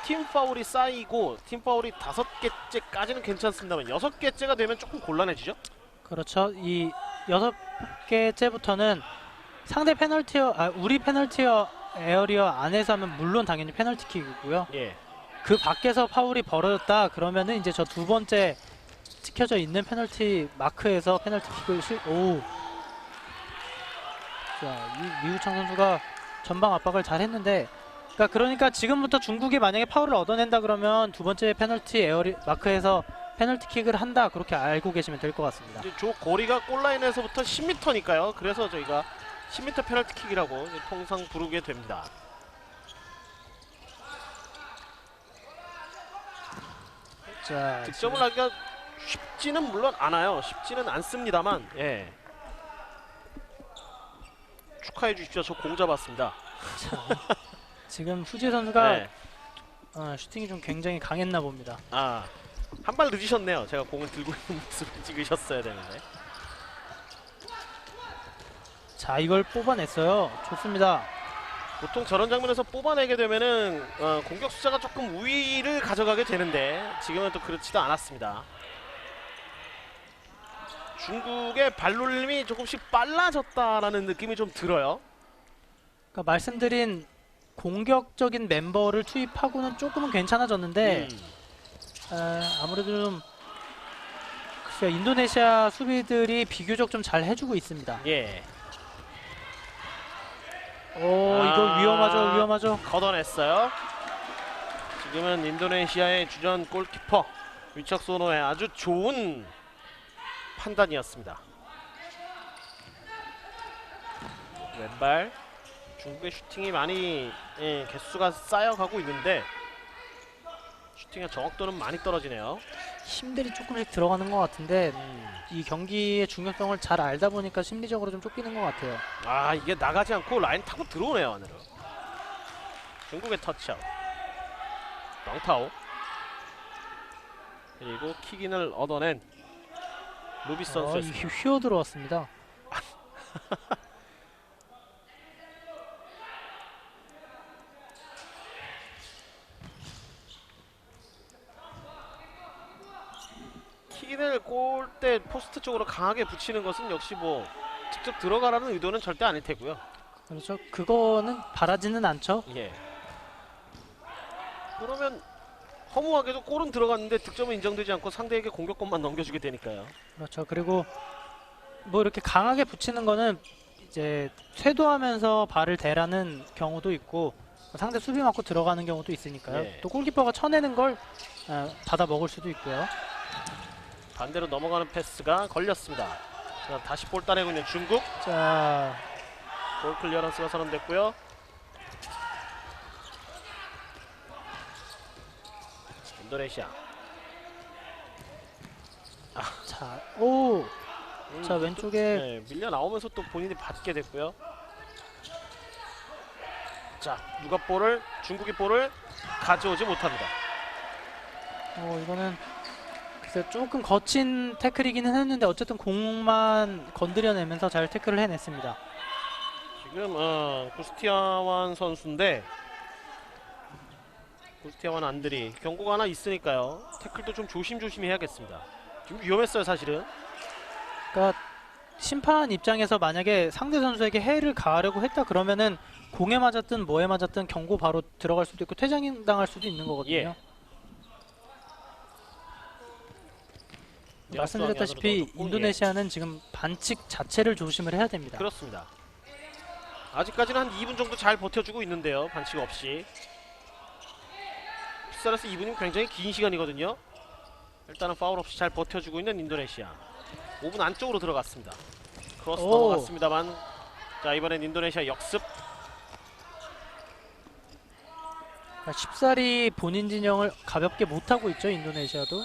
팀 파울이 쌓이고 팀 파울이 5개째까지는 괜찮습니다만 6개째가 되면 조금 곤란해지죠? 그렇죠. 이 6개째부터는 상대 페널티어, 우리 페널티어 에어리어 안에서 하면 물론 당연히 페널티킥이고요. 예. 그 밖에서 파울이 벌어졌다 그러면은 이제 저 두 번째 찍혀져 있는 페널티 마크에서 페널티킥을 오. 자, 미우창 선수가 전방 압박을 잘 했는데, 그러니까 지금부터 중국이 만약에 파울을 얻어낸다 그러면 두 번째 페널티 에어리 마크에서 페널티킥을 한다, 그렇게 알고 계시면 될 것 같습니다. 이제 저 거리가 골라인에서부터 10m니까요. 그래서 저희가 10m 페널티킥이라고 통상 부르게 됩니다. 자, 득점을 하기가 쉽지는 물론 않아요. 쉽지는 않습니다만, 예. 축하해 주십시오. 저 공 잡았습니다. 지금 후지 선수가 네. 슈팅이 좀 굉장히 강했나 봅니다. 한 발 늦으셨네요. 제가 공을 들고 있는 모습을 찍으셨어야 되는데. 자, 이걸 뽑아냈어요. 좋습니다. 보통 저런 장면에서 뽑아내게 되면은 공격 숫자가 조금 우위를 가져가게 되는데 지금은 또 그렇지도 않았습니다. 중국의 발놀림이 조금씩 빨라졌다라는 느낌이 좀 들어요. 그러니까 말씀드린 공격적인 멤버를 투입하고는 조금은 괜찮아졌는데 아무래도 좀 글쎄요, 인도네시아 수비들이 비교적 좀 잘 해주고 있습니다. 예. 이거 위험하죠. 걷어냈어요. 지금은 인도네시아의 주전 골키퍼 위척소노의 아주 좋은 판단이었습니다. 왼발. 중국의 슈팅이 많이 개수가 쌓여가고 있는데 슈팅의 정확도는 많이 떨어지네요. 힘들이 조금씩 들어가는 것 같은데 이 경기의 중요성을 잘 알다 보니까 심리적으로 좀 쫓기는 것 같아요. 이게 나가지 않고 라인 타고 들어오네요, 안으로. 중국의 터치아웃. 덩타오. 그리고 킥인을 얻어낸 루비스 선수였습니다. 휘어 들어왔습니다. 킥인을 골대 포스트 쪽으로 강하게 붙이는 것은 역시 뭐 직접 들어가라는 의도는 절대 아닐 테고요. 그렇죠. 그거는 바라지는 않죠. 예. 그러면 허무하게도 골은 들어갔는데 득점은 인정되지 않고 상대에게 공격권만 넘겨주게 되니까요. 그렇죠. 그리고 뭐 이렇게 강하게 붙이는 거는 이제 쇄도하면서 발을 대라는 경우도 있고 상대 수비 맞고 들어가는 경우도 있으니까요. 예. 또 골키퍼가 쳐내는 걸 받아 먹을 수도 있고요. 반대로 넘어가는 패스가 걸렸습니다. 자, 다시 볼 따내고 있는 중국. 자, 볼 클리어런스가 선언됐고요. 인도네시아. 자, 오, 자 왼쪽에 네, 밀려 나오면서 또 본인이 받게 됐고요. 자, 누가 볼을 중국이 볼을 가져오지 못합니다. 이거는 글쎄 조금 거친 태클이기는 했는데 어쨌든 공만 건드려내면서 잘 태클을 해냈습니다. 지금 구스티아완 선수인데 구스티아완 안드리 경고가 하나 있으니까요. 태클도 좀 조심조심 해야겠습니다. 지금 위험했어요, 사실은. 그러니까 심판 입장에서 만약에 상대 선수에게 해를 가하려고 했다 그러면은 공에 맞았든 뭐에 맞았든 경고 바로 들어갈 수도 있고 퇴장당할 수도 있는 거거든요. 예. 말씀드렸다시피 넣어줬고, 인도네시아는 지금 반칙 자체를 조심을 해야 됩니다. 그렇습니다. 아직까지는 한 2분 정도 잘 버텨주고 있는데요. 반칙 없이. 피사라스 2분이면 굉장히 긴 시간이거든요. 일단은 파울 없이 잘 버텨주고 있는 인도네시아. 5분 안쪽으로 들어갔습니다. 크로스 오. 넘어갔습니다만, 자 이번엔 인도네시아 역습. 그러니까 쉽사리 본인 진영을 가볍게 못하고 있죠, 인도네시아도.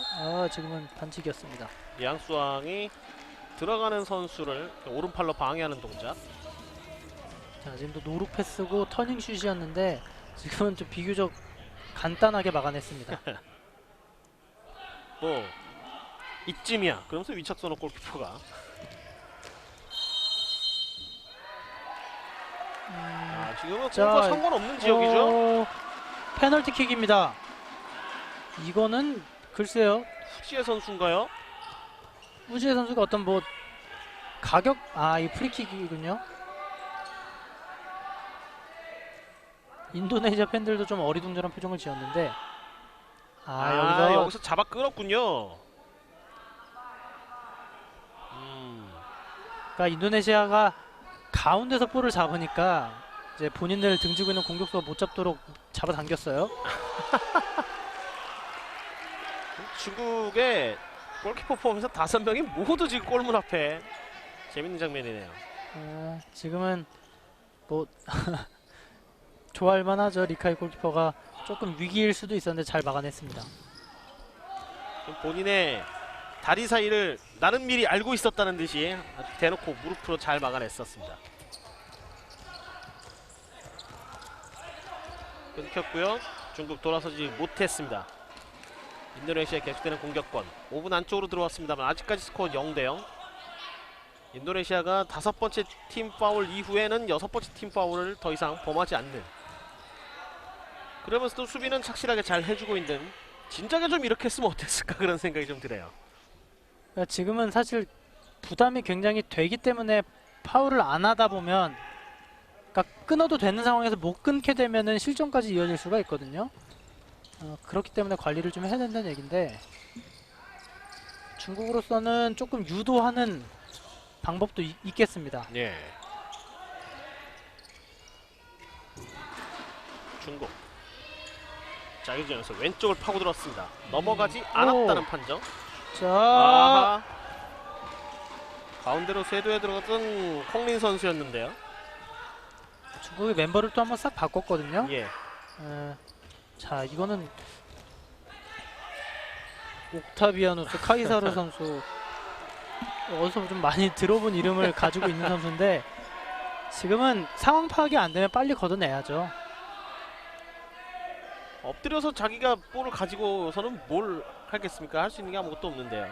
지금은 반칙이었습니다. 리앙수왕이 들어가는 선수를 오른팔로 방해하는 동작. 자, 지금도 노루 패스고 터닝 슛이었는데 지금은 좀 비교적 간단하게 막아냈습니다. 뭐 이쯤이야 그러면서 위착선호 골키퍼가 지금은 자, 골과 상관없는 지역이죠. 페널티킥입니다. 이거는 글쎄요, 후지의 선수인가요? 우지혜 선수가 어떤 뭐 가격, 이 프리킥이군요. 인도네시아 팬들도 좀 어리둥절한 표정을 지었는데 여기서 잡아 끌었군요. 그러니까 인도네시아가 가운데서 볼을 잡으니까 이제 본인들 등지고 있는 공격수가 못 잡도록 잡아당겼어요. 중국의 골키퍼 포함해서 5명이 모두 지금 골문 앞에. 재밌는 장면이네요. 지금은 뭐 좋아할 만하죠. 리카이 골키퍼가 조금 위기일 수도 있었는데 잘 막아냈습니다. 본인의 다리 사이를 나는 미리 알고 있었다는 듯이 아주 대놓고 무릎으로 잘 막아냈었습니다. 끊겼고요. 중국 돌아서지 못했습니다. 인도네시아 계속되는 공격권. 5분 안쪽으로 들어왔습니다만 아직까지 스코어 0대0. 인도네시아가 5번째 팀 파울 이후에는 6번째 팀 파울을 더 이상 범하지 않는, 그러면서도 수비는 착실하게 잘 해주고 있는, 진작에 좀 이렇게 했으면 어땠을까 그런 생각이 좀 드네요. 그러니까 지금은 사실 부담이 굉장히 되기 때문에 파울을 안 하다 보면, 그러니까 끊어도 되는 상황에서 못 끊게 되면은 실점까지 이어질 수가 있거든요. 그렇기 때문에 관리를 좀 해야 된다는 얘긴데, 중국으로서는 조금 유도하는 방법도 있겠습니다. 예. 중국 자유전에서 왼쪽을 파고들었습니다. 넘어가지 않았다는 판정. 자, 가운데로 쇄도에 들어갔던 콩린 선수였는데요. 중국의 멤버를 또 한번 싹 바꿨거든요. 예. 자, 이거는 옥타비아누스 카이사르 선수, 어디서 좀 많이 들어본 이름을 가지고 있는 선수인데 지금은 상황 파악이 안 되면 빨리 걷어내야죠. 엎드려서 자기가 볼을 가지고서는 뭘 하겠습니까? 할 수 있는 게 아무것도 없는데요.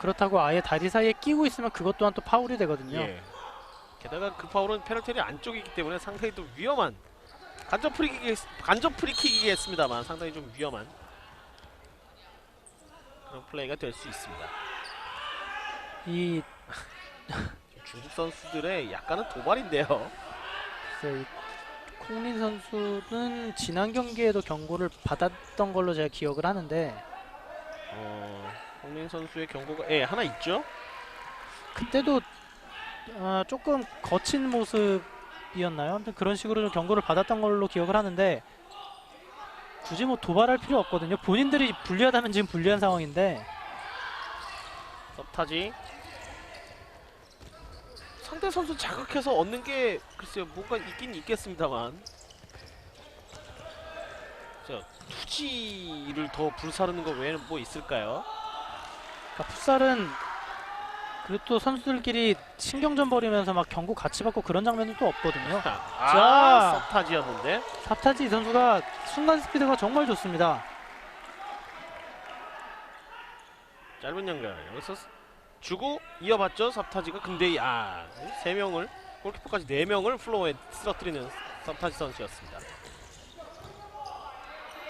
그렇다고 아예 다리 사이에 끼고 있으면 그것 또한 또 파울이 되거든요. 예. 게다가 그 파울은 페널티 안쪽이기 때문에 상당히 또 위험한 간접 프리킥이겠습니다만 상당히 좀 위험한 그런 플레이가 될 수 있습니다. 이 중국 선수들의 약간은 도발인데요. 글쎄, 이 콩린 선수는 지난 경기에도 경고를 받았던 걸로 제가 기억을 하는데, 홍민 선수의 경고가 하나 있죠? 그때도 조금 거친 모습이었나요? 아무튼 그런 식으로 좀 경고를 받았던 걸로 기억을 하는데, 굳이 뭐 도발할 필요 없거든요. 본인들이 불리하다면 지금 불리한 상황인데. 서타지 상대 선수 자극해서 얻는 게 글쎄요 뭔가 있긴 있겠습니다만 자 투지를 더 불사르는 거 외에는 뭐 있을까요? 그러니까 풋살은 그리고 또 선수들끼리 신경전 벌이면서 막 경고 같이 받고 그런 장면은 또 없거든요. 자. 서타지였는데 삽타지 이 선수가 순간 스피드가 정말 좋습니다. 짧은 연결 여기서 주고 이어봤죠 삽타지가. 근데 세 명을 골키퍼까지 4명을 플로어에 쓰러뜨리는 삽타지 선수였습니다.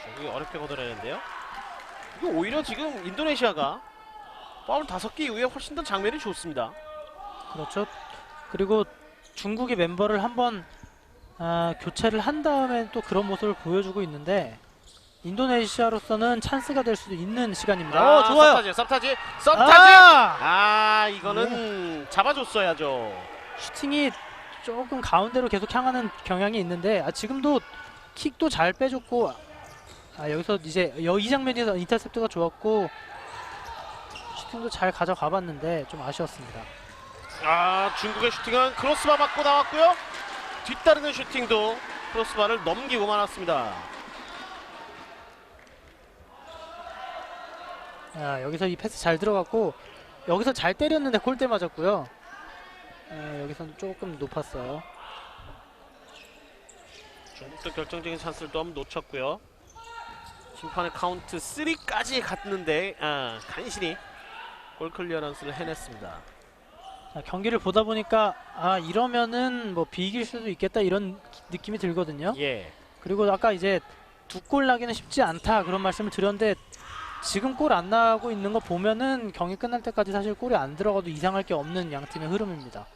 중국이 어렵게 걷어내는데요. 이게 오히려 지금 인도네시아가 파울 5개 이후에 훨씬 더 장면이 좋습니다. 그렇죠. 그리고 중국의 멤버를 한번 교체를 한 다음에 또 그런 모습을 보여주고 있는데 인도네시아로서는 찬스가 될 수도 있는 시간입니다. 좋아요. 삽타지. 이거는 잡아줬어야죠. 슈팅이 조금 가운데로 계속 향하는 경향이 있는데 지금도 킥도 잘 빼줬고 여기서 이제 이 장면에서 인터셉트가 좋았고 슈팅도 잘 가져가봤는데 좀 아쉬웠습니다. 중국의 슈팅은 크로스바 맞고 나왔고요. 뒤따르는 슈팅도 크로스바를 넘기고 말았습니다. 여기서 이 패스 잘 들어갔고 여기서 잘 때렸는데 골대 맞았고요. 여기서는 조금 높았어요. 중국도 결정적인 찬스를 또 한번 놓쳤고요. 심판의 카운트 3까지 갔는데 간신히 골 클리어런스를 해냈습니다. 경기를 보다 보니까 이러면은 뭐 비길 수도 있겠다 이런 느낌이 들거든요. 예. 그리고 아까 이제 2골 나기는 쉽지 않다 그런 말씀을 드렸는데 지금 골 안 나고 있는 거 보면은 경기 끝날 때까지 사실 골이 안 들어가도 이상할 게 없는 양 팀의 흐름입니다.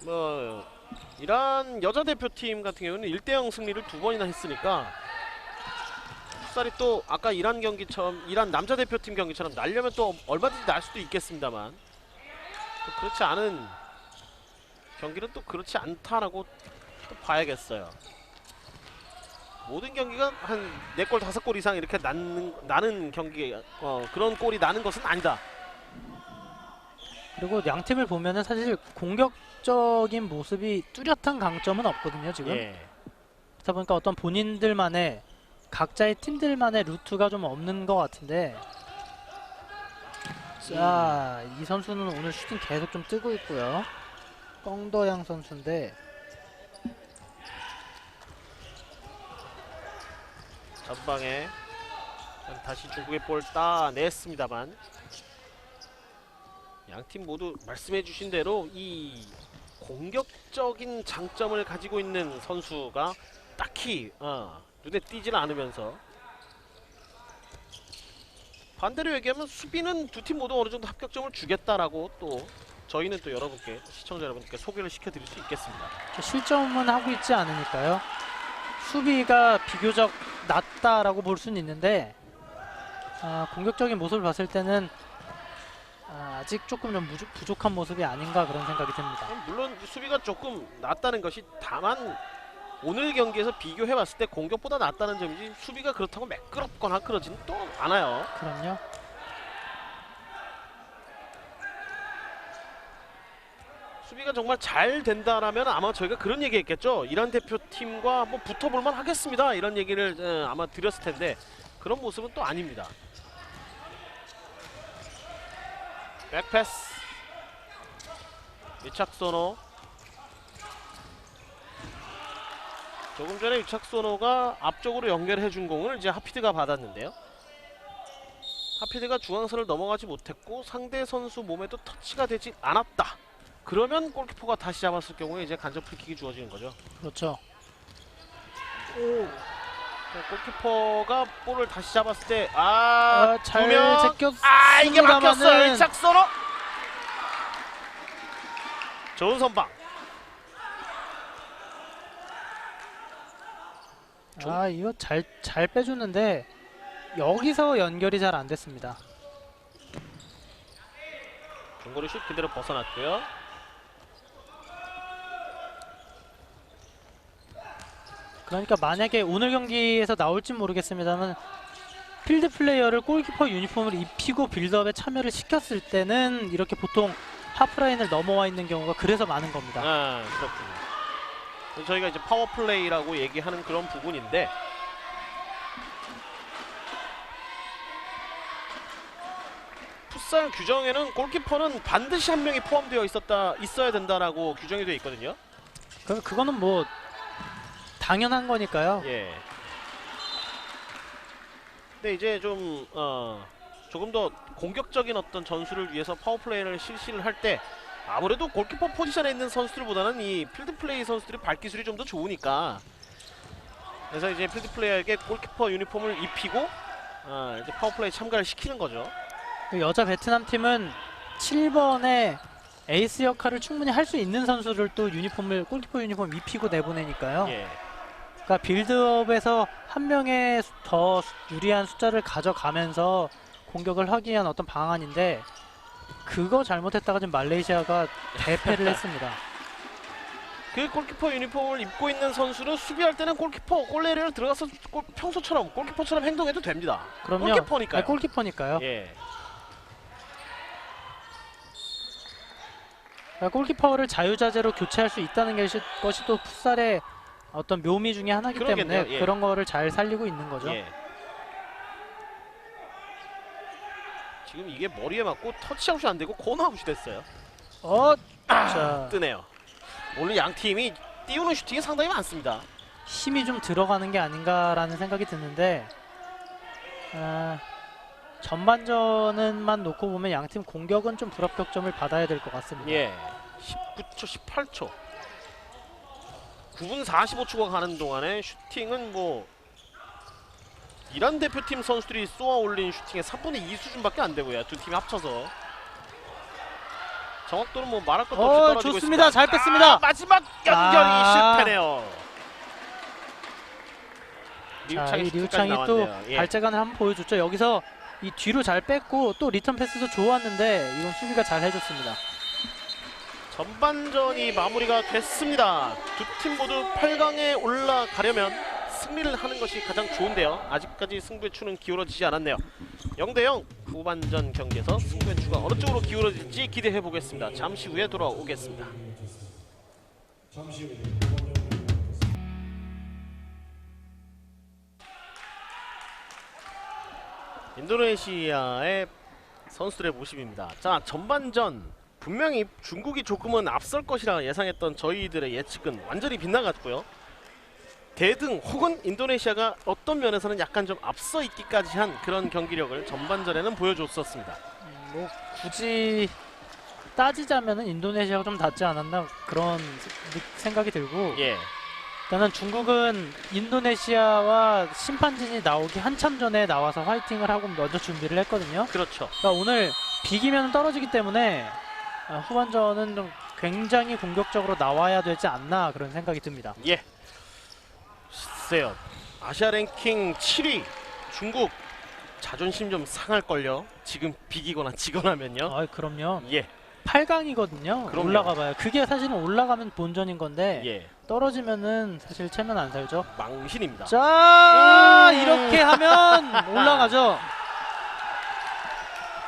이란 여자 대표팀 같은 경우는 1대0 승리를 2번이나 했으니까 풋살이 또 아까 이란 경기처럼 이란 남자 대표팀 경기처럼 날려면 또 얼마든지 날 수도 있겠습니다만 또 그렇지 않은 경기는 또 그렇지 않다라고 또 봐야겠어요. 모든 경기가 한 4골 5골 이상 이렇게 나는 경기 그런 골이 나는 것은 아니다. 그리고 양 팀을 보면은 사실 공격적인 모습이 뚜렷한 강점은 없거든요 지금. 그렇다 보니까 어떤 본인들만의 각자의 팀들만의 루트가 좀 없는 것 같은데 자, 이 선수는 오늘 슈팅 계속 좀 뜨고 있고요. 껑더양 선수인데 전방에 다시 중국의 볼 따냈습니다만 양팀 모두 말씀해주신 대로 이 공격적인 장점을 가지고 있는 선수가 딱히 눈에 띄지는 않으면서 반대로 얘기하면 수비는 두 팀 모두 어느 정도 합격점을 주겠다라고 또 저희는 또 여러분께 시청자 여러분께 소개를 시켜드릴 수 있겠습니다. 실점은 하고 있지 않으니까요. 수비가 비교적 낮다라고 볼 수는 있는데 공격적인 모습을 봤을 때는 아직 조금 좀 부족한 모습이 아닌가 그런 생각이 듭니다. 물론 수비가 조금 낮다는 것이 다만 오늘 경기에서 비교해봤을 때 공격보다 낮다는 점이지 수비가 그렇다고 매끄럽거나 그러지는 또 않아요. 그럼요. 수비가 정말 잘 된다라면 아마 저희가 그런 얘기했겠죠. 이란 대표팀과 한번 붙어볼만 하겠습니다. 이런 얘기를 아마 드렸을 텐데 그런 모습은 또 아닙니다. 백패스 유착소노 조금 전에 유착소노가 앞쪽으로 연결해준 공을 이제 하피드가 받았는데요. 하피드가 중앙선을 넘어가지 못했고 상대 선수 몸에도 터치가 되지 않았다. 그러면 골키퍼가 다시 잡았을 경우에 이제 간접 프리킥이 주어지는 거죠. 그렇죠. 골키퍼가 볼을 다시 잡았을 때 잘 제꼈습니다만은 이게 막혔어요. 일착선호 좋은 선방. 이거 잘 빼주는데 여기서 연결이 잘 안 됐습니다. 중거리 슛 그대로 벗어났고요. 그러니까 만약에 오늘 경기에서 나올진 모르겠습니다만 필드 플레이어를 골키퍼 유니폼을 입히고 빌드업에 참여를 시켰을 때는 이렇게 보통 하프라인을 넘어와 있는 경우가 그래서 많은 겁니다. 아, 그렇군요. 저희가 이제 파워플레이라고 얘기하는 그런 부분인데 풋살 규정에는 골키퍼는 반드시 한 명이 포함되어 있어야 된다라고 규정이 되어 있거든요. 그거는 뭐 당연한 거니까요. 예. 근데 이제 좀 조금 더 공격적인 어떤 전술을 위해서 파워플레이를 실시를 할 때 아무래도 골키퍼 포지션에 있는 선수들보다는 이 필드플레이 선수들이 발기술이 좀 더 좋으니까 그래서 이제 필드플레이어에게 골키퍼 유니폼을 입히고 이제 파워플레이 참가를 시키는 거죠. 여자 베트남 팀은 7번에 에이스 역할을 충분히 할 수 있는 선수를 또 골키퍼 유니폼 입히고 내보내니까요. 예. 그러니까 빌드업에서 한 명의 더 유리한 숫자를 가져가면서 공격을 하기 위한 어떤 방안인데 그거 잘못했다가 지금 말레이시아가 대패를 했습니다. 그 골키퍼 유니폼을 입고 있는 선수는 수비할 때는 골키퍼 골레리를 들어가서 평소처럼 골키퍼처럼 행동해도 됩니다. 그럼요. 골키퍼니까요. 골키퍼니까요. 예. 그러니까 골키퍼를 자유자재로 교체할 수 있다는 것이 또 풋살의 어떤 묘미 중에 하나이기 그러겠네요. 때문에 예. 그런 거를 잘 살리고 있는 거죠. 예. 지금 이게 머리에 맞고 터치아웃이 안 되고 코너아웃이 됐어요. 자, 뜨네요. 오늘 양 팀이 띄우는 슈팅이 상당히 많습니다. 힘이 좀 들어가는 게 아닌가라는 생각이 드는데 전반전만 놓고 보면 양팀 공격은 좀 불합격점을 받아야 될 것 같습니다. 예. 19초, 18초. 9분 45초가 가는 동안에 슈팅은 뭐 이란 대표팀 선수들이 쏘아 올린 슈팅의 3분의 2 수준밖에 안 되고요. 두 팀이 합쳐서. 정확도는 뭐 말할 것도 없이 떨어지고 좋습니다. 있습니다. 잘 뺐습니다. 마지막 연결이 아. 실패네요. 자, 이 류창이 또 발재간을 한번 보여줬죠. 여기서 이 뒤로 잘 뺐고 또 리턴 패스도 좋았는데 이건 수비가 잘 해줬습니다. 전반전이 마무리가 됐습니다. 두 팀 모두 8강에 올라가려면 승리를 하는 것이 가장 좋은데요. 아직까지 승부의 추는 기울어지지 않았네요. 0대0 후반전 경기에서 승부의 추가 어느 쪽으로 기울어질지 기대해 보겠습니다. 잠시 후에 돌아오겠습니다. 인도네시아의 선수들의 모습입니다. 자, 전반전 분명히 중국이 조금은 앞설 것이라 예상했던 저희들의 예측은 완전히 빗나갔고요. 대등 혹은 인도네시아가 어떤 면에서는 약간 좀 앞서 있기까지 한 그런 경기력을 전반전에는 보여줬었습니다. 뭐 굳이 따지자면은 인도네시아가 좀 낫지 않았나 그런 생각이 들고 예. 일단은 중국은 인도네시아와 심판진이 나오기 한참 전에 나와서 화이팅을 하고 먼저 준비를 했거든요. 그렇죠. 그러니까 오늘 비기면 떨어지기 때문에 후반전은 좀 굉장히 공격적으로 나와야 되지 않나 그런 생각이 듭니다. 예. 글쎄요. 아시아 랭킹 7위 중국 자존심 좀 상할걸요. 지금 비기거나 지거나면요. 아, 그럼요. 예. 8강이거든요. 그럼요. 올라가봐요. 그게 사실은 올라가면 본전인 건데 예. 떨어지면은 사실 체면 안 살죠. 망신입니다. 자, 이렇게 하면 올라가죠.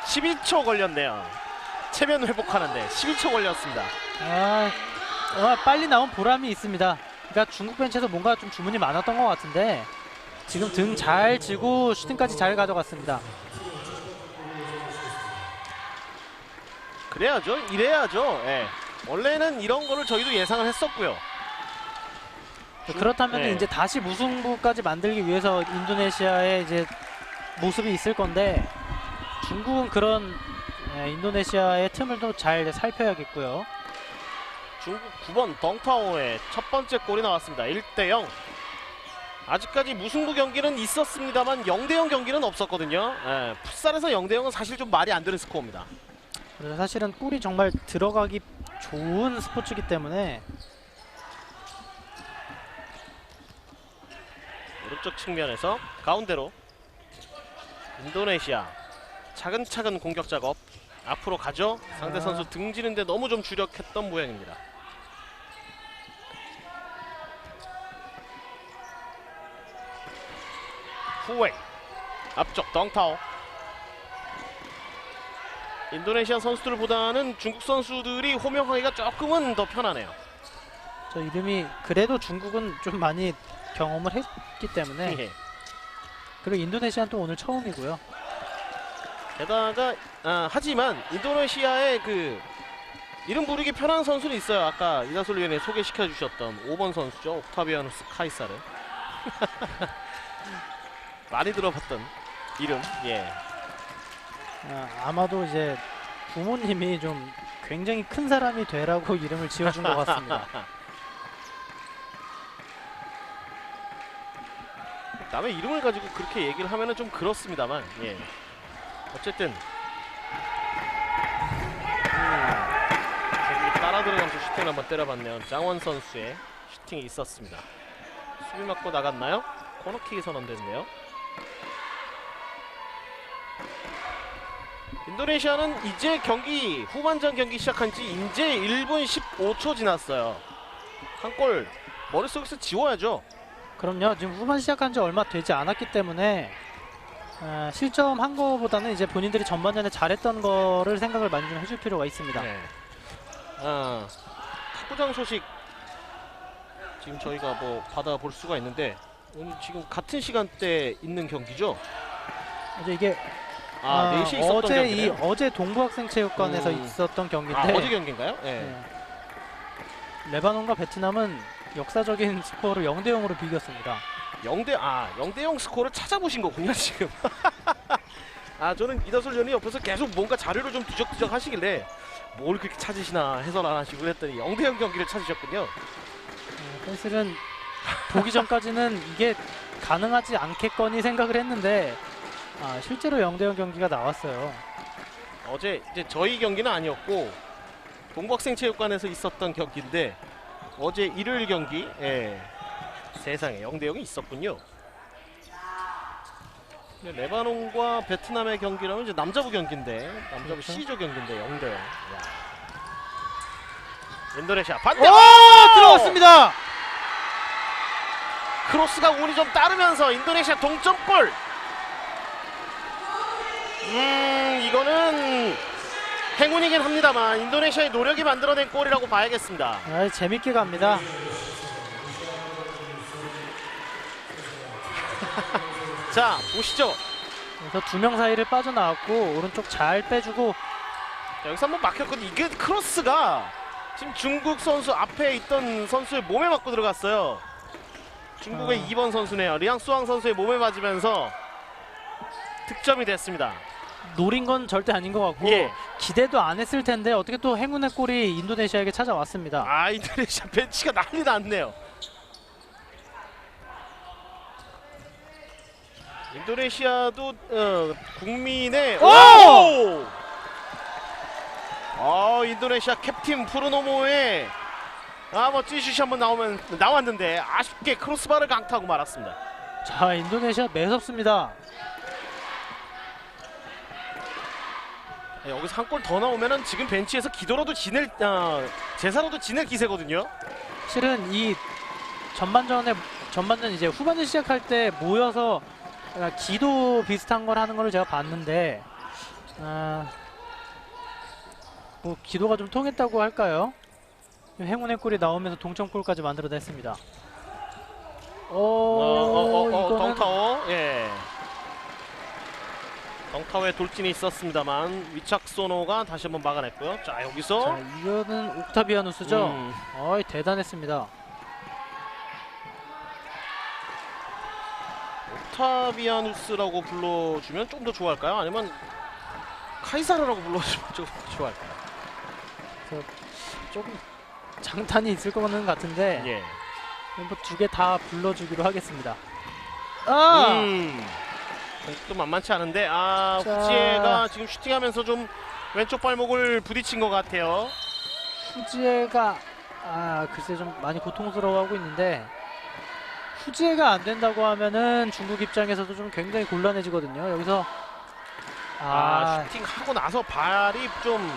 12초 걸렸네요. 체면 회복하는데 12초 걸렸습니다. 빨리 나온 보람이 있습니다. 그러니까 중국 벤치에서 뭔가 좀 주문이 많았던 것 같은데 지금 등 잘 지고 슈팅까지 잘 가져갔습니다. 그래야죠. 이래야죠. 예. 원래는 이런 거를 저희도 예상을 했었고요. 그렇다면 네. 이제 다시 무승부까지 만들기 위해서 인도네시아의 이제 모습이 있을 건데 중국은 그런 인도네시아의 틈을 또 잘 살펴야겠고요. 중국 9번 덩타오의 첫 번째 골이 나왔습니다. 1대0. 아직까지 무승부 경기는 있었습니다만 0대0 경기는 없었거든요. 예. 풋살에서 0대0은 사실 좀 말이 안 되는 스코어입니다. 그래서 사실은 골이 정말 들어가기 좋은 스포츠이기 때문에 오른쪽 측면에서 가운데로 인도네시아 차근차근 공격 작업 앞으로 가죠. 상대 선수 등지는데 너무 좀 주력했던 모양입니다. 후웨이 앞쪽 덩타오 인도네시아 선수들보다는 중국 선수들이 호명하기가 조금은 더 편하네요. 저 이름이 그래도 중국은 좀 많이 경험을 했기 때문에 예. 그리고 인도네시아는 또 오늘 처음이고요. 게다가 하지만 인도네시아의 그 이름 부르기 편한 선수는 있어요. 아까 이다솔 위원이 소개시켜 주셨던 5번 선수죠. 옥타비아누스 카이사르. 많이 들어봤던 이름. 예. 아마도 이제 부모님이 좀 굉장히 큰 사람이 되라고 이름을 지어준 것 같습니다. 남의 이름을 가지고 그렇게 얘기를 하면은 좀 그렇습니다만, 예. 어쨌든 저기 따라 들어가면서 슈팅을 한번 때려봤네요. 장원 선수의 슈팅이 있었습니다. 수비 맞고 나갔나요? 코너킥이 선언됐네요. 인도네시아는 이제 경기 후반전 경기 시작한 지 이제 1분 15초 지났어요. 한 골 머릿속에서 지워야죠. 그럼요. 지금 후반 시작한 지 얼마 되지 않았기 때문에 실점한 거보다는 이제 본인들이 전반전에 잘했던 거를 생각을 많이 좀 해줄 필요가 있습니다. 네. 탁구장 소식 지금 저희가 뭐 받아볼 수가 있는데 오늘 지금 같은 시간대 있는 경기죠? 이제 이게 4시에 있었던 어제 경기네요. 어제 동부학생체육관에서 있었던 경기인데 어제 경기인가요? 네. 네. 레바논과 베트남은 역사적인 스코어로 0대 0으로 비겼습니다. 0대0 스코어를 찾아보신 거군요 지금. 저는 이다솔 위원이 옆에서 계속 뭔가 자료를 좀 뒤적뒤적 하시길래 뭘 그렇게 찾으시나 해설 안 하시고 그랬더니 0대0 경기를 찾으셨군요. 사실은 보기 전까지는 이게 가능하지 않겠거니 생각을 했는데 실제로 0대 0 경기가 나왔어요. 어제 이제 저희 경기는 아니었고 동부학생체육관에서 있었던 경기인데 어제 일요일 경기 세상에 0대 0이 있었군요. 근데 레바논과 베트남의 경기라면 이제 남자부 경기인데 남자부 그렇죠. C조 경기인데 0대 0. 인도네시아 반대. 들어갔습니다. 크로스가 운이 좀 따르면서 인도네시아 동점골. 이거는 행운이긴 합니다만 인도네시아의 노력이 만들어낸 골이라고 봐야겠습니다. 재밌게 갑니다. 자 보시죠. 그래서 두 명 사이를 빠져나왔고 오른쪽 잘 빼주고 자, 여기서 한번 막혔거든요. 이게 크로스가 지금 중국 선수 앞에 있던 선수의 몸에 맞고 들어갔어요. 중국의 2번 선수네요. 리앙 수왕 선수의 몸에 맞으면서 득점이 됐습니다. 노린 건 절대 아닌 것 같고 기대도 안 했을 텐데 어떻게 또 행운의 골이 인도네시아에게 찾아왔습니다. 인도네시아 벤치가 난리 났네요. 인도네시아도 국민의 인도네시아 캡틴 프루노모의 멋진 슛이 한번 나왔는데 아쉽게 크로스바를 강타하고 말았습니다. 자, 인도네시아 매섭습니다. 여기서 한 골 더 나오면은 지금 벤치에서 기도라도 지낼 제사라도 지낼 기세거든요. 실은 이 전반전 이제 후반전 시작할 때 모여서 기도 비슷한 걸 하는 걸 제가 봤는데 뭐 기도가 좀 통했다고 할까요? 행운의 골이 나오면서 동점골까지 만들어냈습니다. 이거는 덩타워. 덩타워에 돌진이 있었습니다만 위착소노가 다시 한번 막아냈고요. 자 여기서 자, 이거는 옥타비아누스죠? 대단했습니다. 옥타비아누스라고 불러주면 좀 더 좋아할까요? 아니면 카이사르라고 불러주면 좀 좋아할까요? 조금 장단이 있을 거는 같은데 뭐 두 개 다 불러주기로 하겠습니다. 또 만만치 않은데 후지에가 지금 슈팅하면서 좀 왼쪽 발목을 부딪힌 것 같아요. 후지에가 글쎄 좀 많이 고통스러워하고 있는데 후지에가 안 된다고 하면은 중국 입장에서도 좀 굉장히 곤란해지거든요. 여기서 슈팅하고 나서 발이 좀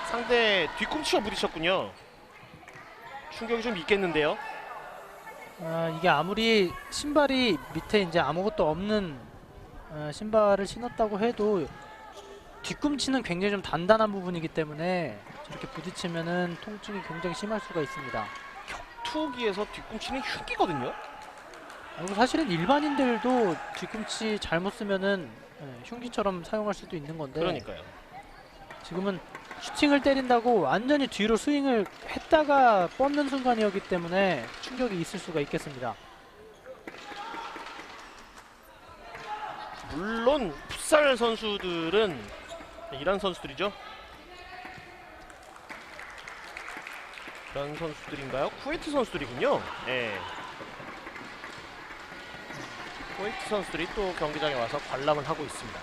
상대 뒤꿈치가 부딪혔군요. 충격이 좀 있겠는데요. 이게 아무리 신발이 밑에 이제 아무것도 없는 신발을 신었다고 해도 뒤꿈치는 굉장히 좀 단단한 부분이기 때문에 저렇게 부딪히면은 통증이 굉장히 심할 수가 있습니다. 투기에서 뒤꿈치는 흉기거든요. 그리고 사실은 일반인들도 뒤꿈치 잘못 쓰면은 흉기처럼 사용할 수도 있는 건데 그러니까요. 지금은 슈팅을 때린다고 완전히 뒤로 스윙을 했다가 뻗는 순간이었기 때문에 충격이 있을 수가 있겠습니다. 물론 풋살 선수들은 이란 선수들이죠. 이란 선수들인가요? 쿠웨이트 선수들이군요. 예. 쿠웨이트 선수들이 또 경기장에 와서 관람을 하고 있습니다.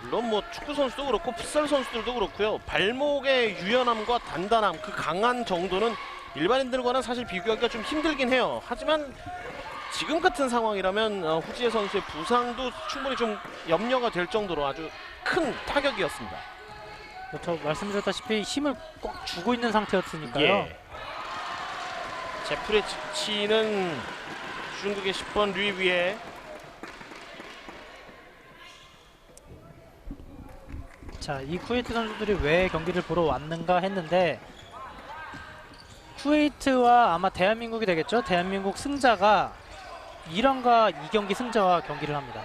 물론 뭐 축구 선수도 그렇고 풋살 선수들도 그렇고요. 발목의 유연함과 단단함, 그 강한 정도는 일반인들과는 사실 비교하기가 좀 힘들긴 해요. 하지만 지금 같은 상황이라면 후지에 선수의 부상도 충분히 좀 염려가 될 정도로 아주 큰 타격이었습니다. 그렇죠. 말씀드렸다시피 힘을 꽉 주고 있는 상태였으니까요. 예. 제프레 지치는 중국의 10번 류위에 자, 이 쿠웨이트 선수들이 왜 경기를 보러 왔는가 했는데 쿠웨이트와 아마 대한민국이 되겠죠. 대한민국 승자가 이란과 이 경기 승자와 경기를 합니다.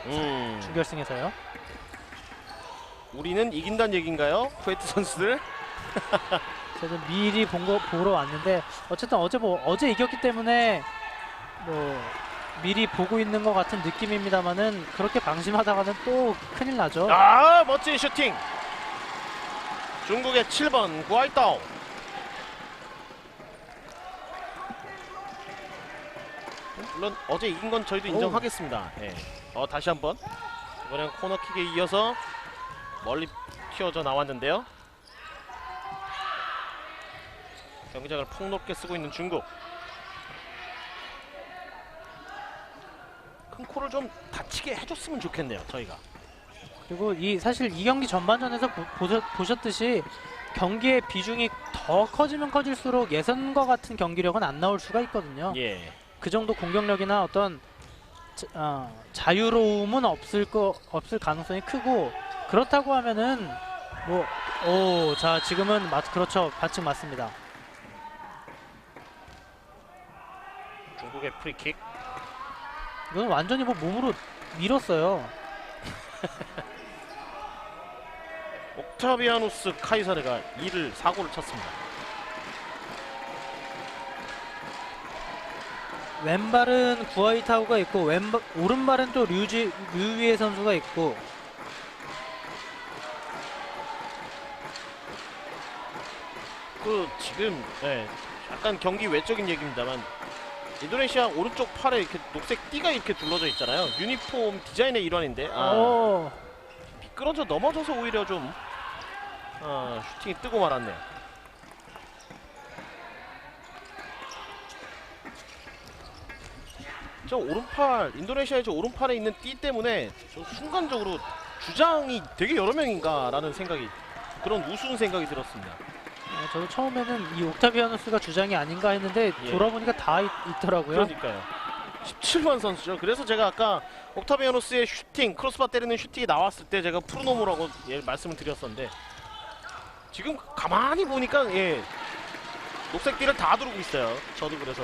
준결승에서요. 우리는 이긴다는 얘기인가요? 쿠웨이트 선수들? 저는 미리 보러 왔는데 어쨌든 어제 이겼기 때문에 뭐 미리 보고 있는 것 같은 느낌입니다만은 그렇게 방심하다가는 또 큰일 나죠. 아, 멋진 슈팅! 중국의 7번 구아이따오. 물론 어제 이긴 건 저희도 인정하겠습니다. 예. 다시 한번 이번엔 코너킥에 이어서 멀리 튀어져 나왔는데요. 경기장을 폭넓게 쓰고 있는 중국. 큰 코를 좀 다치게 해줬으면 좋겠네요, 저희가. 그리고 사실 이 경기 전반전에서 보셨듯이 경기의 비중이 더 커지면 커질수록 예선과 같은 경기력은 안 나올 수가 있거든요. 예. 그 정도 공격력이나 어떤 자유로움은 없을 가능성이 크고 그렇다고 하면은 자 지금은 그렇죠. 반칙 맞습니다. 중국의 프리킥. 이건 완전히 몸으로 밀었어요. 옥타비아누스 카이사르가 사고를 쳤습니다. 왼발은 구아이타우가 있고 오른발은 또 류위에 선수가 있고 지금 약간 경기 외적인 얘기입니다만 인도네시아 오른쪽 팔에 이렇게 녹색 띠가 이렇게 둘러져 있잖아요. 유니폼 디자인의 일환인데 미끄러져 넘어져서 오히려 좀 슈팅이 뜨고 말았네요. 저 오른팔, 인도네시아의 저 오른팔에 있는 띠 때문에 저 순간적으로 주장이 되게 여러 명인가라는 생각이, 그런 우스운 생각이 들었습니다. 저도 처음에는 이 옥타비아누스가 주장이 아닌가 했는데 돌아보니까 다 있더라고요. 그러니까요. 17번 선수죠. 그래서 제가 아까 옥타비아누스의 슈팅, 크로스바 때리는 슈팅이 나왔을 때 제가 푸르노모라고 말씀을 드렸었는데 지금 가만히 보니까 녹색 띠를 다 두르고 있어요. 저도 그래서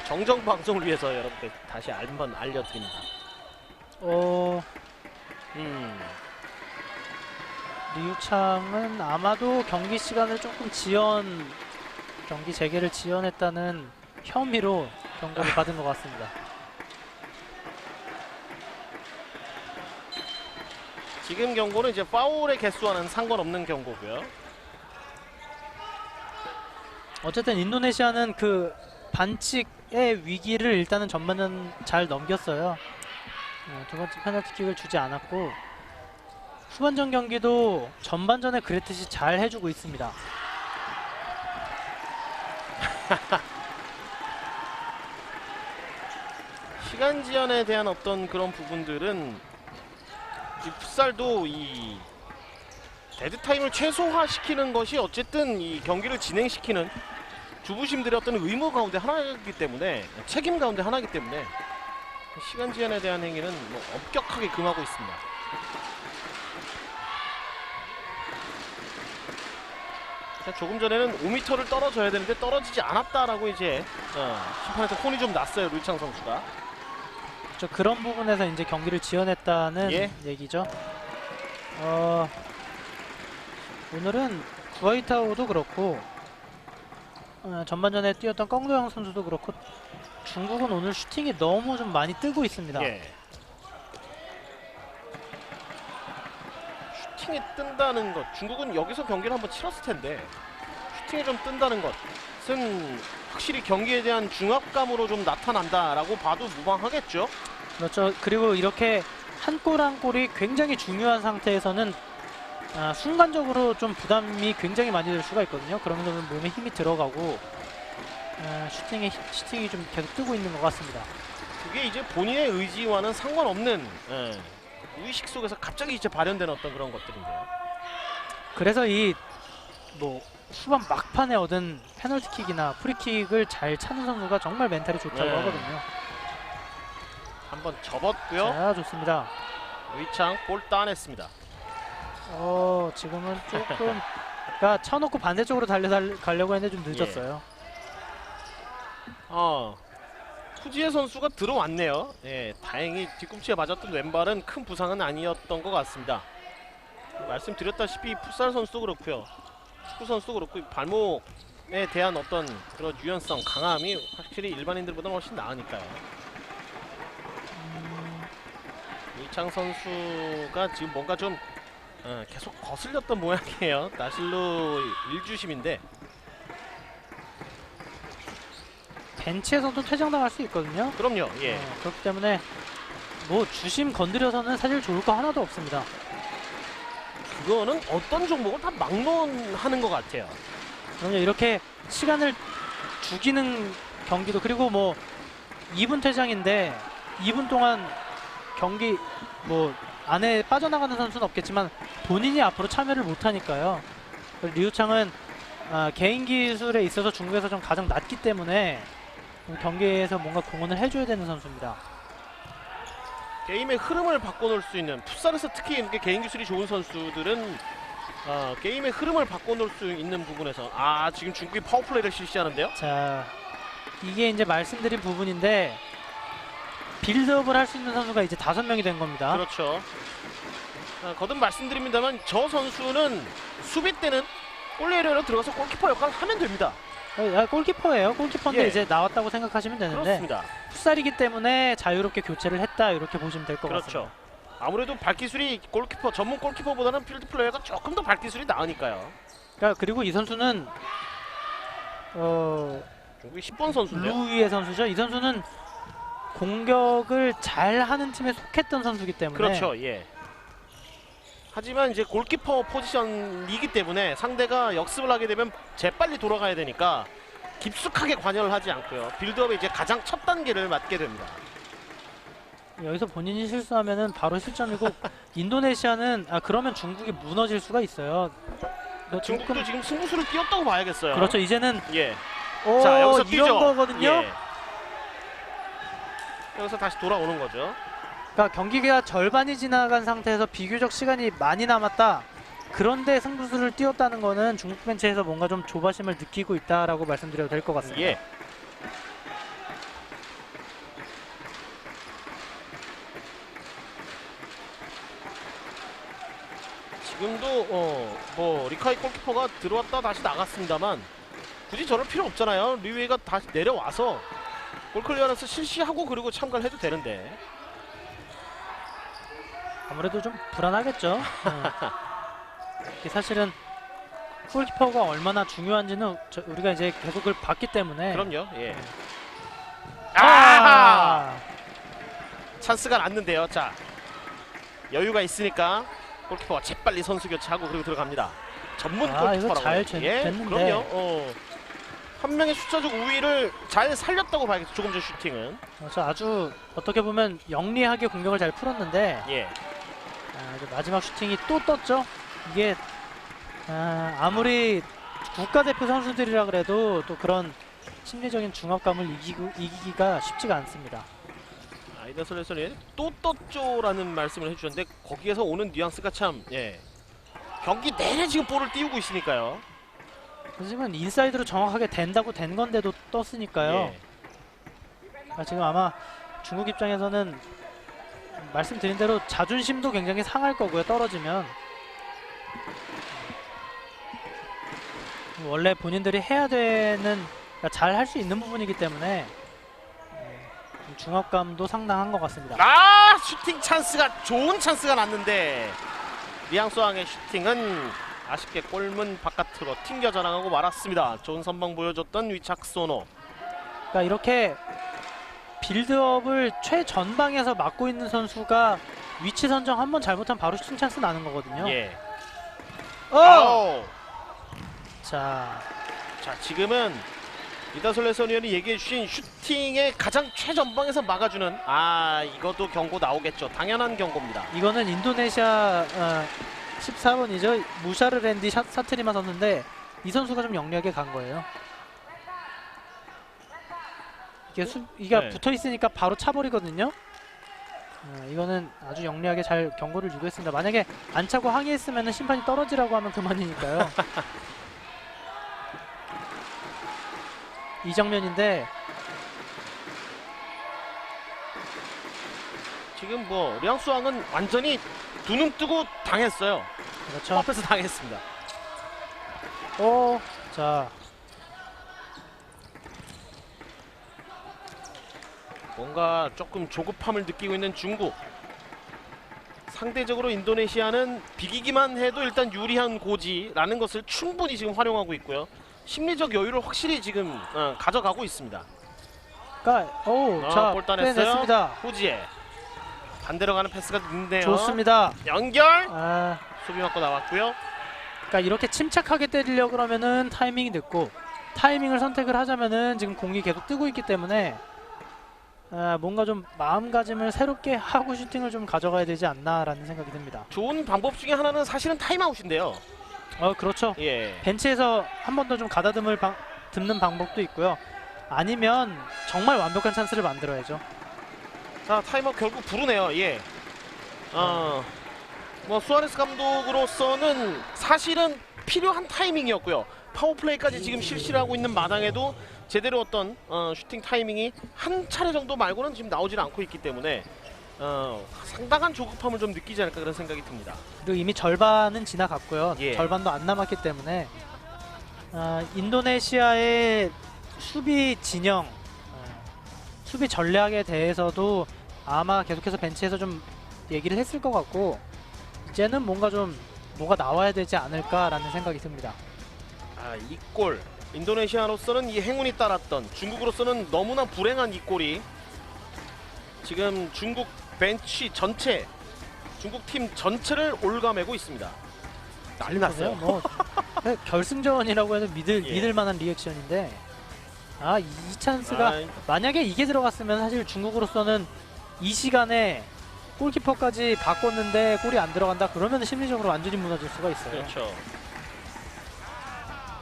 정정 방송을 위해서 여러분께 다시 한번 알려드립니다. 류창은 아마도 경기 시간을 조금 경기 재개를 지연했다는 혐의로 경고를 받은 것 같습니다. 지금 경고는 이제 파울의 개수와는 상관없는 경고고요. 어쨌든 인도네시아는 그 반칙의 위기를 일단은 전반전 잘 넘겼어요. 두 번째 페널티킥을 주지 않았고 후반전 경기도 전반전에 그랬듯이 잘 해주고 있습니다. 시간 지연에 대한 어떤 그런 부분들은 이 풋살도 이 데드타임을 최소화시키는 것이 어쨌든 이 경기를 진행시키는 주부심들의 어떤 의무 가운데 하나이기 때문에, 책임 가운데 하나이기 때문에 시간 제한에 대한 행위는 뭐 엄격하게 금하고 있습니다. 조금 전에는 5m를 떨어져야 되는데 떨어지지 않았다라고 이제 심판한테 혼이 좀 났어요, 류창 선수가. 그런 부분에서 이제 경기를 지연했다는 예. 얘기죠. 오늘은 구아이타오도 그렇고 전반전에 뛰었던 껑도영 선수도 그렇고 중국은 오늘 슈팅이 너무 좀 많이 뜨고 있습니다. 예. 슈팅이 뜬다는 것, 중국은 여기서 경기를 한번 치렀을 텐데 슈팅이 좀 뜬다는 것은 확실히 경기에 대한 중압감으로 좀 나타난다라고 봐도 무방하겠죠. 그렇죠. 그리고 이렇게 한 골 한 골이 굉장히 중요한 상태에서는 순간적으로 좀 부담이 굉장히 많이 될 수가 있거든요. 그러면서 몸에 힘이 들어가고 슈팅이 좀 계속 뜨고 있는 것 같습니다. 그게 이제 본인의 의지와는 상관없는 무의식 속에서 갑자기 이제 발현된 어떤 그런 것들인데요. 그래서 이 뭐 후반 막판에 얻은 페널티킥이나 프리킥을 잘 차는 선수가 정말 멘탈이 좋다고 네. 하거든요. 한번 접었고요. 자, 좋습니다. 류창 볼 따냈습니다. 지금은 조금 그러니까 쳐놓고 반대쪽으로 가려고 했는데 좀 늦었어요. 후지의 선수가 들어왔네요. 예, 다행히 뒤꿈치에 맞았던 왼발은 큰 부상은 아니었던 것 같습니다. 말씀드렸다시피 풋살 선수도 그렇고요, 축구 선수도 그렇고 발목에 대한 어떤 그런 유연성, 강함이 확실히 일반인들보다 훨씬 나으니까요. 이창 선수가 지금 뭔가 좀 계속 거슬렸던 모양이에요. 나실로 일주심인데 벤치에서도 퇴장당할 수 있거든요. 그럼요. 예. 그렇기 때문에 뭐 주심 건드려서는 사실 좋을 거 하나도 없습니다. 그거는 어떤 종목을 다 막론하는 것 같아요. 그럼요. 이렇게 시간을 죽이는 경기도, 그리고 뭐 2분 퇴장인데 2분 동안 경기 뭐 안에 빠져나가는 선수는 없겠지만 본인이 앞으로 참여를 못하니까요. 류창은 개인 기술에 있어서 중국에서 좀 가장 낮기 때문에 경기에서 뭔가 공헌을 해줘야 되는 선수입니다. 게임의 흐름을 바꿔놓을 수 있는, 풋살에서 특히 이렇게 개인 기술이 좋은 선수들은 게임의 흐름을 바꿔놓을 수 있는 부분에서 지금 중국이 파워플레이를 실시하는데요. 자, 이게 이제 말씀드린 부분인데 빌드업을 할 수 있는 선수가 이제 5명이 된 겁니다. 그렇죠. 거듭 말씀드립니다만 저 선수는 수비 때는 골레리어로 들어가서 골키퍼 역할을 하면 됩니다. 골키퍼예요. 골키퍼인데 예. 이제 나왔다고 생각하시면 되는데 그렇습니다. 풋살이기 때문에 자유롭게 교체를 했다, 이렇게 보시면 될 것 그렇죠. 같습니다. 아무래도 발기술이 골키퍼, 전문 골키퍼보다는 필드 플레이어가 조금 더 발기술이 나으니까요. 그리고 이 선수는 중국이 10번 선수인데요. 루이의 선수죠. 이 선수는 공격을 잘하는 팀에 속했던 선수이기 때문에. 그렇죠. 예. 하지만 이제 골키퍼 포지션이기 때문에 상대가 역습을 하게 되면 재빨리 돌아가야 되니까 깊숙하게 관여를 하지 않고요. 빌드업의 이제 가장 첫 단계를 맡게 됩니다. 여기서 본인이 실수하면은 바로 실점이고 인도네시아는 그러면 중국이 무너질 수가 있어요. 중국도 지금 승부수를 띄웠다고 봐야겠어요. 그렇죠. 이제는 예. 자, 여기서 뛰죠. 이런 거거든요. 예. 여기서 다시 돌아오는 거죠. 그러니까 경기가 절반이 지나간 상태에서 비교적 시간이 많이 남았다. 그런데 승부수를 띄웠다는 거는 중국 벤치에서 뭔가 좀 조바심을 느끼고 있다라고 말씀드려도 될 것 같습니다. 예. 지금도 뭐 리카이 골키퍼가 들어왔다 다시 나갔습니다만 굳이 저럴 필요 없잖아요. 리웨이가 다시 내려와서 골클리어런스 실시하고 그리고 참가를 해도 되는데. 아무래도 좀 불안하겠죠. 이게 사실은 골키퍼가 얼마나 중요한지는 우리가 이제 계속 그걸 봤기 때문에. 그럼요. 예. 아! 찬스가 났는데요. 자, 여유가 있으니까 골키퍼가 재빨리 선수 교체하고 그리고 들어갑니다. 전문 이거 골키퍼라고. 잘 예, 됐는데. 그럼요. 한 명의 숫자적 우위를 잘 살렸다고 봐야겠죠. 조금 전 슈팅은. 아주 어떻게 보면 영리하게 공격을 잘 풀었는데 예. 이제 마지막 슈팅이 또 떴죠. 이게 아무리 국가대표 선수들이라 그래도 또 그런 심리적인 중압감을 이기기가 쉽지가 않습니다. 이다솔 해설이 또 떴죠라는 말씀을 해주셨는데 거기에서 오는 뉘앙스가 참 경기 내내 지금 볼을 띄우고 있으니까요. 하지만 인사이드로 정확하게 된다고 된 건데도 떴으니까요. 지금 아마 중국 입장에서는 말씀드린 대로 자존심도 굉장히 상할 거고요. 떨어지면 원래 본인들이 해야 되는, 잘 할 수 있는 부분이기 때문에 중압감도 상당한 것 같습니다. 슈팅 찬스가 좋은 찬스가 났는데 리앙수왕의 슈팅은 아쉽게 골문 바깥으로 튕겨 전환하고 말았습니다. 좋은 선방 보여줬던 위착소노. 그러니까 이렇게 빌드업을 최전방에서 막고 있는 선수가 위치 선정 한번 잘못하면 바로 슈팅 찬스 나는 거거든요. 자, 지금은 이다솔 해설위원이 얘기해주신 슈팅의 가장 최전방에서 막아주는 이것도 경고 나오겠죠. 당연한 경고입니다. 이거는 인도네시아 14번이죠. 무샤르 랜디 사트리마 선수인데 이 선수가 좀 영리하게 간 거예요. 이게 붙어 있으니까 바로 차버리거든요. 이거는 아주 영리하게 잘 경고를 주고 있습니다. 만약에 안 차고 항의했으면 심판이 떨어지라고 하면 그만이니까요. 이 장면인데 지금 리앙수왕은 완전히 두 눈 뜨고 당했어요. 그렇죠. 앞에서 당했습니다. 자, 뭔가 조금 조급함을 느끼고 있는 중국. 상대적으로 인도네시아는 비기기만 해도 일단 유리한 고지라는 것을 충분히 지금 활용하고 있고요. 심리적 여유를 확실히 지금 가져가고 있습니다. 자, 볼 따냈어요. 빼냈습니다. 후지에 반대로 가는 패스가 있는데요. 좋습니다. 연결. 수비 맞고 나왔고요. 그러니까 이렇게 침착하게 때리려고 그러면은 타이밍이 늦고, 타이밍을 선택을 하자면은 지금 공이 계속 뜨고 있기 때문에 뭔가 좀 마음가짐을 새롭게 하고 슈팅을 좀 가져가야 되지 않나라는 생각이 듭니다. 좋은 방법 중에 하나는 사실은 타임아웃인데요. 그렇죠. 예. 벤치에서 한 번 더 좀 듣는 방법도 있고요. 아니면 정말 완벽한 찬스를 만들어야죠. 자, 타임아웃 결국 부르네요. 수아레스 감독으로서는 사실은 필요한 타이밍이었고요. 파워플레이까지 지금 실시를 하고 있는 마당에도 제대로 어떤 슈팅 타이밍이 한 차례 정도 말고는 지금 나오질 않고 있기 때문에 상당한 조급함을 좀 느끼지 않을까 그런 생각이 듭니다. 그리고 이미 절반은 지나갔고요. 예. 절반도 안 남았기 때문에 인도네시아의 수비 진영, 수비 전략에 대해서도 아마 계속해서 벤치에서 좀 얘기를 했을 것 같고, 이제는 뭐가 나와야 되지 않을까라는 생각이 듭니다. 이 골 인도네시아로서는 이 행운이 따랐던, 중국으로서는 너무나 불행한 이 골이 지금 중국 벤치 전체, 중국 팀 전체를 올가매고 있습니다. 난리 났어요. 결승전이라고 해도 믿을 만한 리액션인데, 이 찬스가 만약에 이게 들어갔으면 사실 중국으로서는 이 시간에 골키퍼까지 바꿨는데 골이 안 들어간다 그러면 심리적으로 완전히 무너질 수가 있어요. 그렇죠.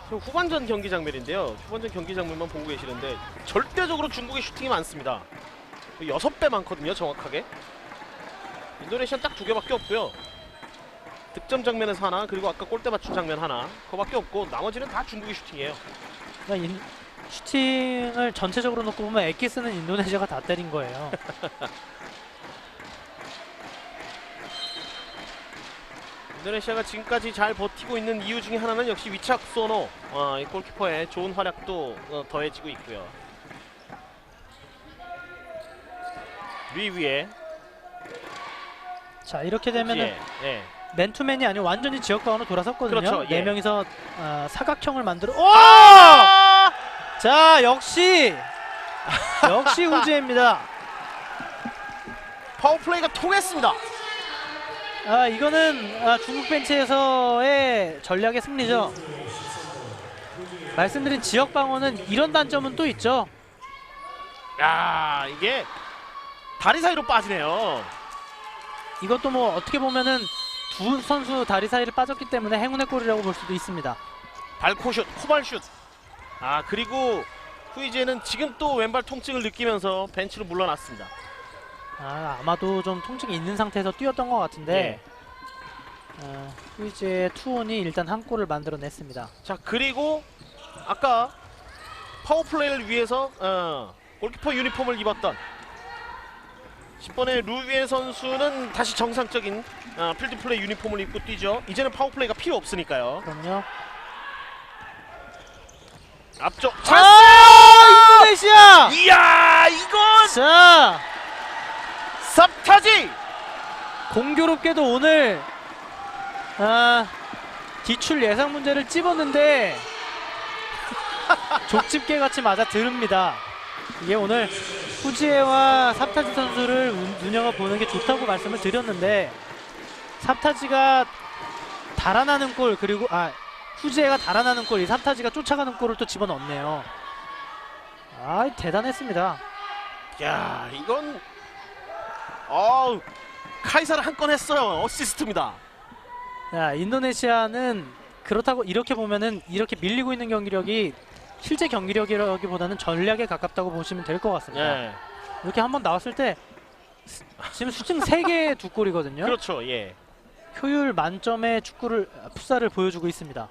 후반전 경기 장면인데요. 후반전 경기 장면만 보고 계시는데 절대적으로 중국의 슈팅이 많습니다. 6배 많거든요, 정확하게. 인도네시아는 딱 2개밖에 없고요. 득점 장면에서 하나, 그리고 아까 골대 맞춘 장면 하나, 그거밖에 없고 나머지는 다 중국의 슈팅이에요. 슈팅을 전체적으로 놓고 보면 에키스는 인도네시아가 다 때린 거예요. 인도네시아가 지금까지 잘 버티고 있는 이유 중에 하나는 역시 위착소노, 이 골키퍼의 좋은 활약도 더해지고 있고요. 위에 자, 이렇게 되면은 맨투맨이 아니고 완전히 지역방으로 돌아섰거든요. 그렇죠, 예. 4명이서 사각형을 만들어. 자, 역시 후지입니다. 파워플레이가 통했습니다. 이거는 중국 벤치에서의 전략의 승리죠. 말씀드린 지역 방어는 이런 단점은 또 있죠. 이게 다리 사이로 빠지네요. 이것도 뭐 어떻게 보면은 두 선수 다리 사이를 빠졌기 때문에 행운의 골이라고 볼 수도 있습니다. 발코슛, 코발슛. 그리고 후이제는 지금 또 왼발 통증을 느끼면서 벤치로 물러났습니다. 아마도 좀 통증이 있는 상태에서 뛰었던 것 같은데 후이지의 투혼이 일단 한 골을 만들어냈습니다. 자, 그리고 아까 파워플레이를 위해서 골키퍼 유니폼을 입었던 10번의 루비에 선수는 다시 정상적인 필드플레이 유니폼을 입고 뛰죠. 이제는 파워플레이가 필요 없으니까요. 그럼요. 앞쪽 인도네시아! 이야, 이건 자, 삽타지! 공교롭게도 오늘 기출 예상 문제를 찝었는데 족집게 같이 맞아 들읍니다. 이게 오늘 후지에와 삽타지 선수를 눈여겨보는 게 좋다고 말씀을 드렸는데 삽타지가 달아나는 골, 그리고 후지에가 달아나는 골, 이 삽타지가 쫓아가는 골을 또 집어넣네요. 대단했습니다. 야, 이건 카이사를 한 건 했어요. 어시스트입니다. 인도네시아는 그렇다고 이렇게 보면은 이렇게 밀리고 있는 경기력이 실제 경기력이라기보다는 전략에 가깝다고 보시면 될 것 같습니다. 예. 이렇게 한번 나왔을 때 지금 수증 3개의 2골이거든요. 그렇죠. 예. 효율 만점의 풋살을 보여주고 있습니다.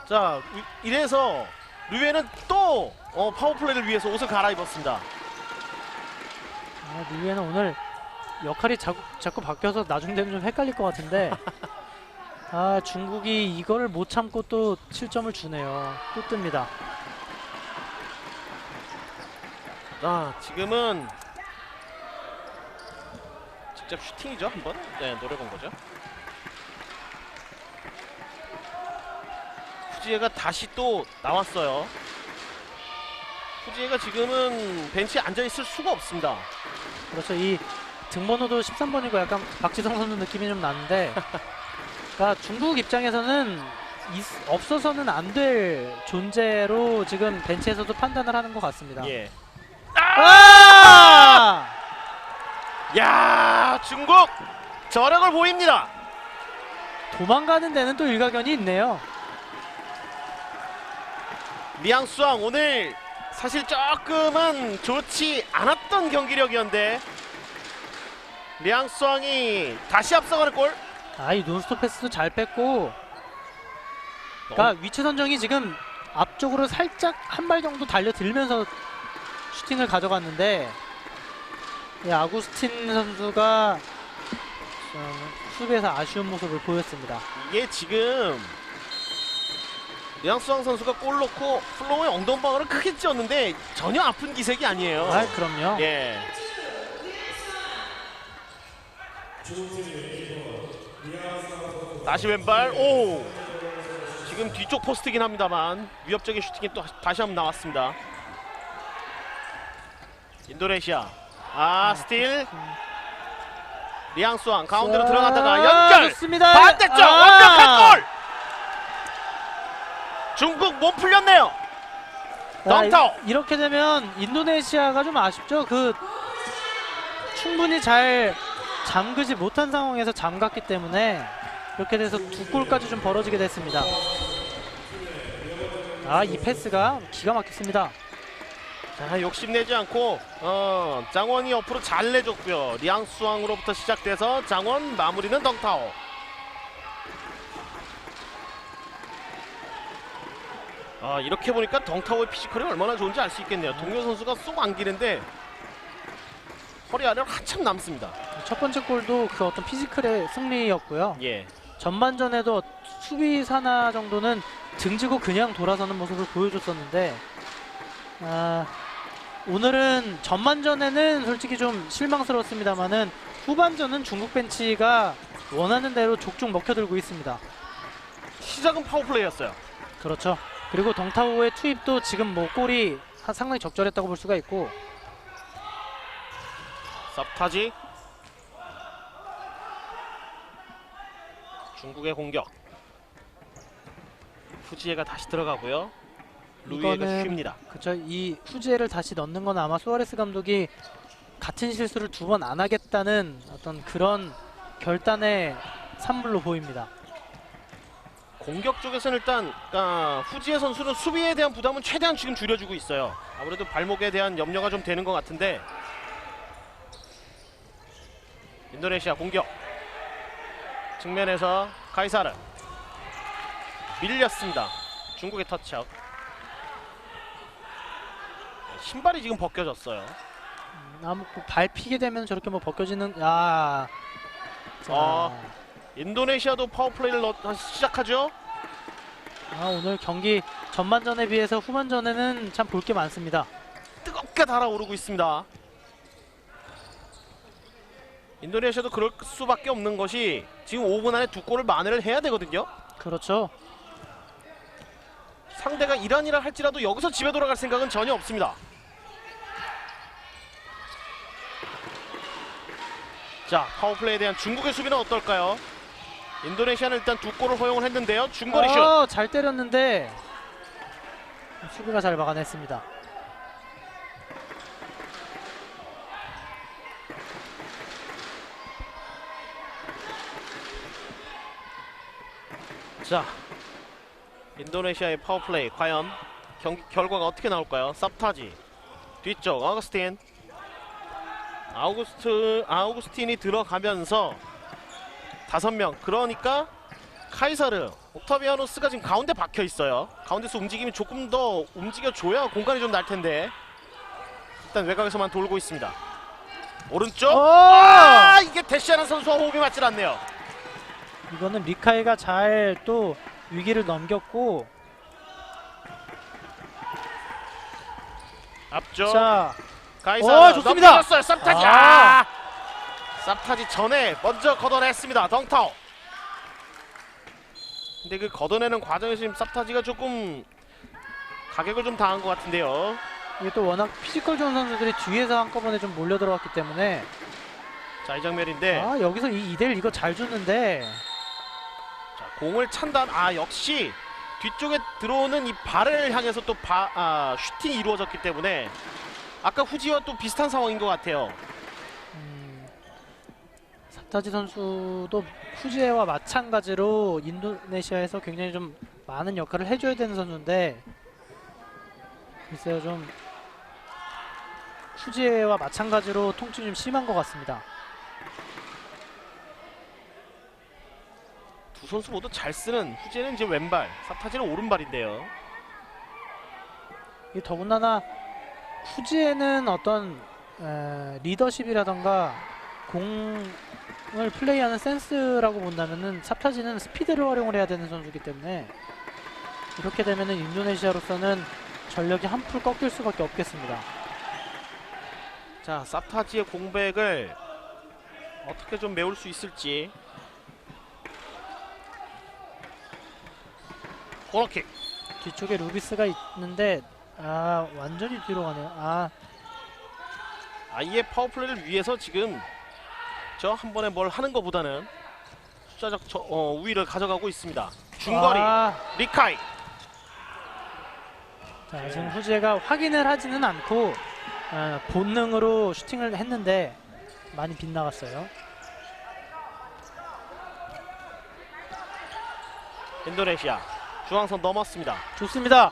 자, 이래서 류에는 또 파워플레이를 위해서 옷을 갈아입었습니다. 류에는 오늘 역할이 자꾸 바뀌어서 나중 되면 좀 헷갈릴 것 같은데 중국이 이거를 못 참고 또 실점을 주네요. 또 뜹니다. 지금은 직접 슈팅이죠. 한번 노려본 거죠. 후지에가 다시 또 나왔어요. 후지에가 지금은 벤치에 앉아있을 수가 없습니다. 그렇죠. 이 등번호도 13번이고 약간 박지성 선수 느낌이 좀 나는데 그러니까 중국 입장에서는 없어서는 안 될 존재로 지금 벤치에서도 판단을 하는 것 같습니다. 예. 야, 중국 저력을 보입니다. 도망가는 데는 또 일가견이 있네요. 리앙수앙 오늘 사실 조금은 좋지 않았던 경기력이었는데 리앙수앙이 다시 앞서가는 골. 이 논스톱 패스도 잘 뺐고 그러니까 위치 선정이 지금 앞쪽으로 살짝 한 발 정도 달려들면서 슈팅을 가져갔는데 아구스틴 선수가 수비에서 아쉬운 모습을 보였습니다. 이게 지금 리앙수앙 선수가 골 넣고 플로우의 엉덩방울을 크게 찧었는데 전혀 아픈 기색이 아니에요. 그럼요. 예. 다시 왼발. 지금 뒤쪽 포스트긴 합니다만 위협적인 슈팅이 또 다시 한번 나왔습니다. 인도네시아. 스틸. 리앙수앙 가운데로 들어갔다가 연결. 좋습니다. 반대쪽 완벽한 골. 중국 몸 풀렸네요. 덩타오. 이렇게 되면 인도네시아가 좀 아쉽죠. 충분히 잘 잠그지 못한 상황에서 잠갔기 때문에 이렇게 돼서 2골까지 좀 벌어지게 됐습니다. 이 패스가 기가 막혔습니다. 자, 욕심내지 않고 장원이 옆으로 잘 내줬고요. 리앙수앙으로부터 시작돼서 장원, 마무리는 덩타오. 이렇게 보니까 덩타오의 피지컬이 얼마나 좋은지 알 수 있겠네요. 동료 선수가 쏙 안기는데 허리 아래로 한참 남습니다. 첫 번째 골도 그 어떤 피지컬의 승리였고요. 예. 전반전에도 수비 사나 정도는 등지고 그냥 돌아서는 모습을 보여줬었는데 오늘은 전반전에는 솔직히 좀 실망스러웠습니다만은 후반전은 중국 벤치가 원하는 대로 족족 먹혀들고 있습니다. 시작은 파워플레이였어요. 그렇죠. 그리고 덩타오의 투입도 지금 골이 상당히 적절했다고 볼 수가 있고. 삽타지. 중국의 공격. 후지에가 다시 들어가고요. 루이에가 쉽니다. 그렇죠. 이 후지에를 다시 넣는 건 아마 수아레스 감독이 같은 실수를 2번 안 하겠다는 어떤 그런 결단의 산물로 보입니다. 공격 쪽에서는 일단 후지에 선수는 수비에 대한 부담은 최대한 지금 줄여주고 있어요. 아무래도 발목에 대한 염려가 좀 되는 것 같은데 인도네시아 공격. 측면에서 카이사르 밀렸습니다. 중국의 터치아웃. 신발이 지금 벗겨졌어요. 발 피게 되면 저렇게 뭐 벗겨지는. 야. 자, 인도네시아도 파워플레이를 시작하죠. 오늘 경기 전반전에 비해서 후반전에는 참 볼 게 많습니다. 뜨겁게 달아오르고 있습니다. 인도네시아도 그럴 수밖에 없는 것이 지금 5분 안에 2골을 만회를 해야 되거든요. 그렇죠. 상대가 이란이라 할지라도 여기서 집에 돌아갈 생각은 전혀 없습니다. 자, 파워플레이에 대한 중국의 수비는 어떨까요? 인도네시아는 일단 2골을 허용을 했는데요. 중거리 슛. 잘 때렸는데 수비가 잘 막아냈습니다. 자, 인도네시아의 파워플레이 과연 경기 결과가 어떻게 나올까요? 삽타지 뒤쪽 아우구스틴. 아우구스틴이 들어가면서 5명. 그러니까 카이사르, 옥타비아노스가 지금 가운데 박혀 있어요. 가운데서 움직임이 조금 더 움직여줘야 공간이 좀 날 텐데 일단 외곽에서만 돌고 있습니다. 오른쪽. 이게 대시하는 선수와 호흡이 맞질 않네요. 이거는 미카이가 잘 또 위기를 넘겼고. 앞쪽. 자, 카이사르 좋습니다. 넘겨줬어요. 삽타지. 삽타지 전에 먼저 걷어냈습니다. 덩타오. 근데 그 걷어내는 과정에서 지금 삽타지가 조금 가격을 좀 당한 것 같은데요. 이게 또 워낙 피지컬 좋은 선수들이 뒤에서 한꺼번에 좀 몰려 들어왔기 때문에. 자, 이 장면인데 여기서 이 2대1 이거 잘 줬는데. 자, 공을 찬 다음 역시 뒤쪽에 들어오는 이 발을 향해서 또 슈팅이 이루어졌기 때문에 아까 후지와 또 비슷한 상황인 것 같아요. 삽타지 선수도 후지에와 마찬가지로 인도네시아에서 굉장히 좀 많은 역할을 해줘야 되는 선수인데, 글쎄요, 좀 후지에와 마찬가지로 통증이 좀 심한 것 같습니다. 두 선수 모두 잘 쓰는, 후지는 이제 왼발, 삽타지는 오른발인데요. 이 더군다나 후지에는 어떤 리더십이라던가 공을 플레이하는 센스라고 본다면은 삽타지는 스피드를 활용을 해야 되는 선수이기 때문에, 이렇게 되면은 인도네시아로서는 전력이 한풀 꺾일 수밖에 없겠습니다. 자, 삽타지의 공백을 어떻게 좀 메울 수 있을지. 코너킥. 뒤쪽에 루비스가 있는데 완전히 뒤로 가네요. 아예 파워플레이를 위해서 지금 저 한 번에 뭘 하는 것보다는 숫자적 우위를 가져가고 있습니다. 중거리 리카이. 자, 지금 후지에가 확인을 하지는 않고 본능으로 슈팅을 했는데 많이 빗나갔어요. 인도네시아 중앙선 넘었습니다. 좋습니다.